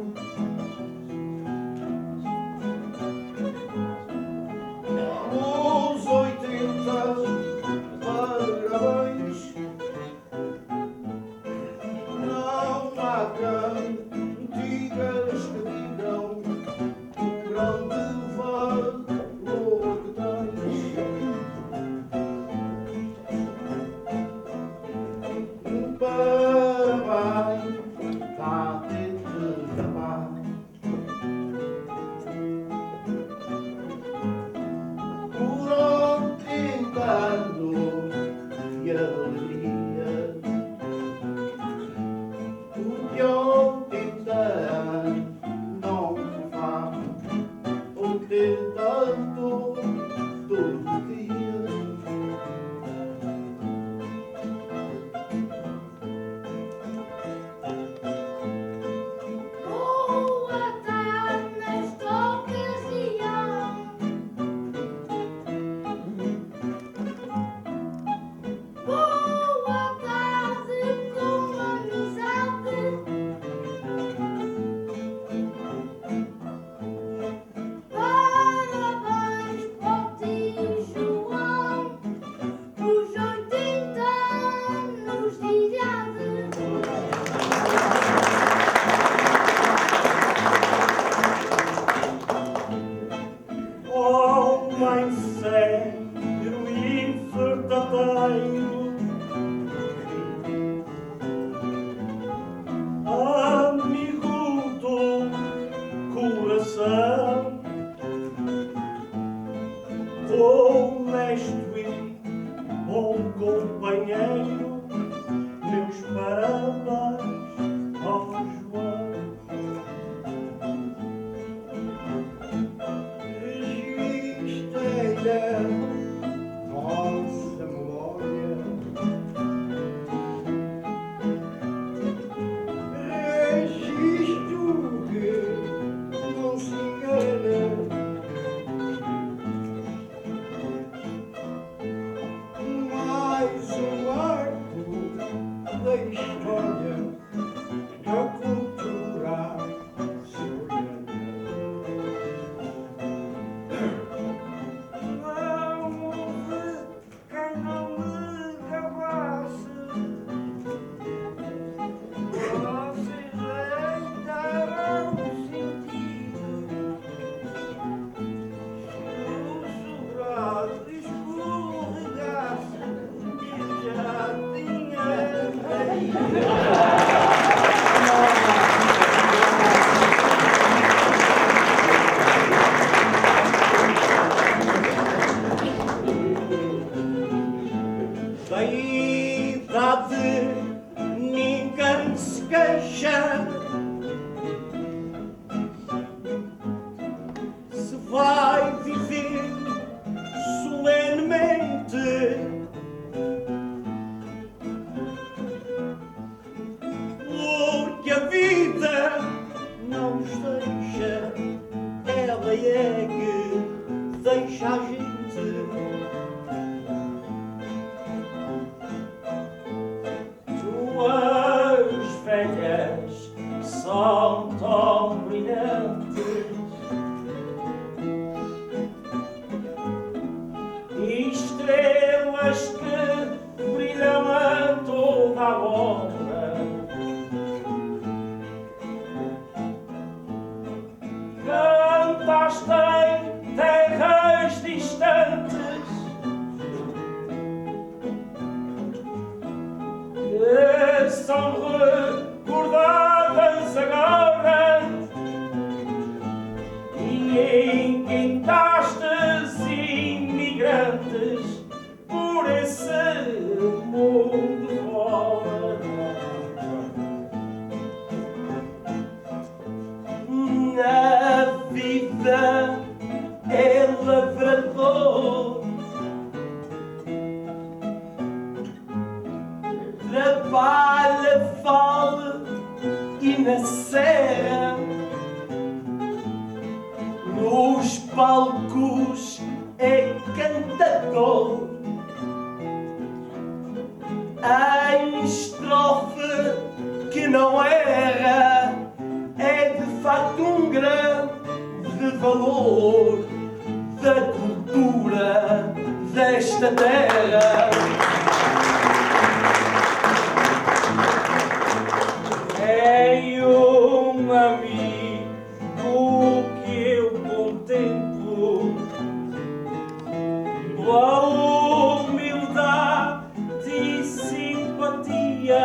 Os 80 parabéns. Não há cantigas que digam o grande valor que tens. Parabéns, dá-te de tapar. Por 80 anos de alegria, porque 80 anos não se faz, 80 anos todo dia. Boa tarde nesta ocasião. Boa tarde com amizade. Parabéns para o tio João, os 80 anos de idade. Homem sério e verdadeiro, amigo do coração, honesto e bom companheiro, meus parabéns ao João. Registra nossa memória, registro que não se engana. Mais um arco da história da cultura açoriana. Não houve quem não me gabasse. Vocês deitaram o sentido. O sobrado escorregasse e já tinha caído. Da idade ninguém se queixa, se vai viver solenemente. Porque a vida não nos deixa, ela é que deixa a gente. Tuas velhas são tão brilhantes, estrelas que brilham a toda a hora. Cantaste em terras distantes, que são recordadas agora, e encantastes imigrantes por esse mundo fora. A vida é lavrador, trabalha, fala e na serra, nos palcos é cantador, em estrofe que não é da terra. É um amigo que eu contemplo pela humildade e simpatia.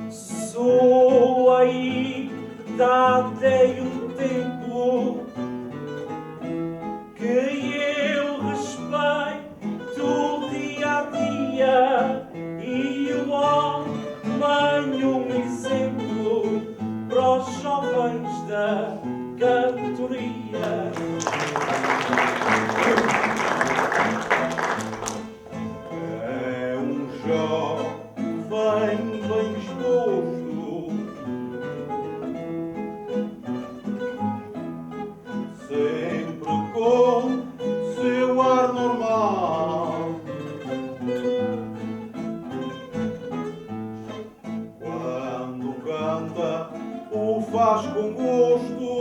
Sou a idade e um tempo que eu respeito dia a dia, e o homem um exemplo para os jovens da cantoria. É um jovem bem disposto, sempre com seu ar normal. Quando canta, o faz com gosto,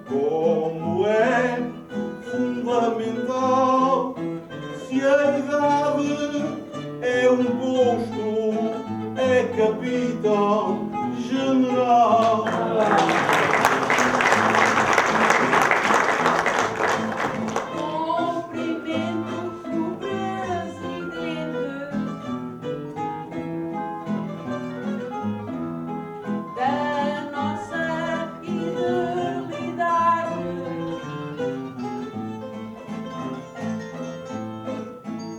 como é fundamental. Se a idade é um posto, é capitão general. Cumprimento o presidente da nossa fidelidade.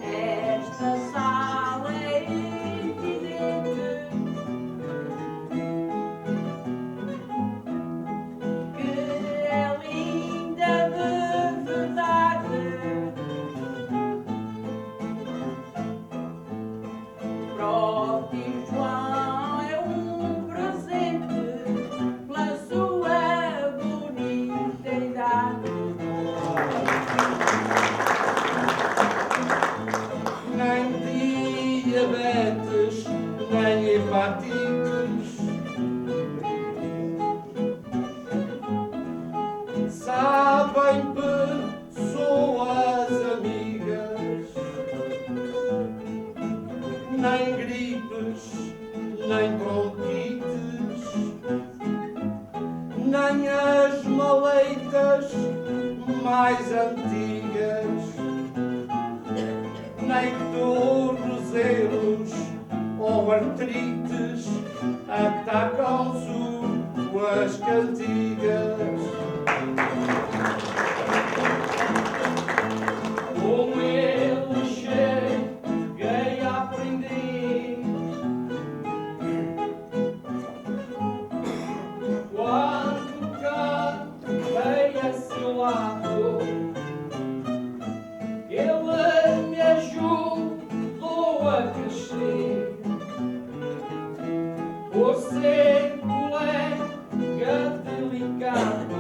Esta sala é evidente que é linda de verdade. Próprio João é um presente pela sua bonita idade. Nem diabetes, nem hepatites, sabem pessoas amigas, nem gripes, nem bronquites, nem as maleitas mais antigas, nem tornozelos ou artrites atacam suas cantigas. Com ele cheguei a aprender quando cantei a seu lado. Ele me ajudou a crescer por ser colega delicado.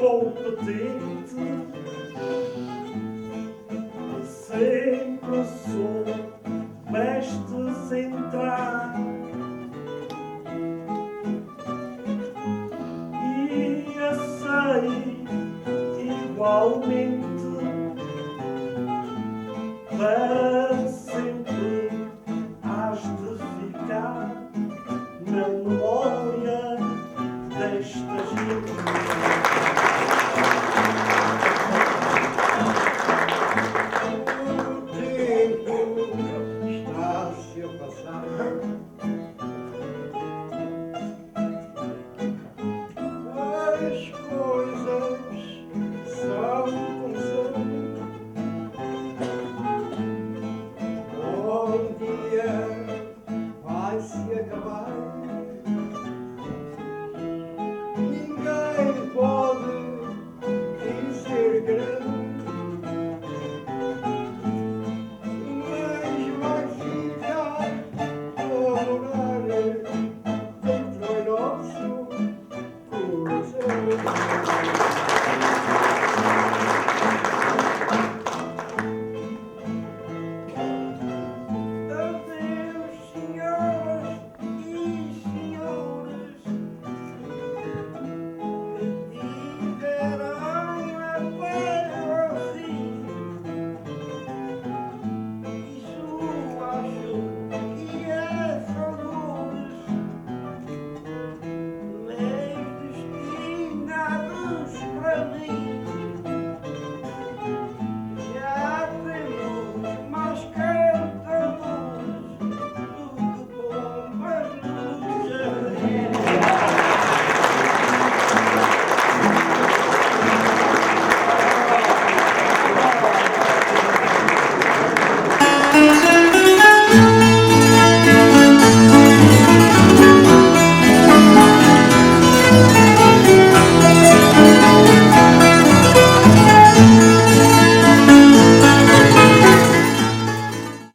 competente, sempre sou mestre central e sei igualmente para sempre has de ficar na memória desta gente. O tempo está-se a passar. As coisas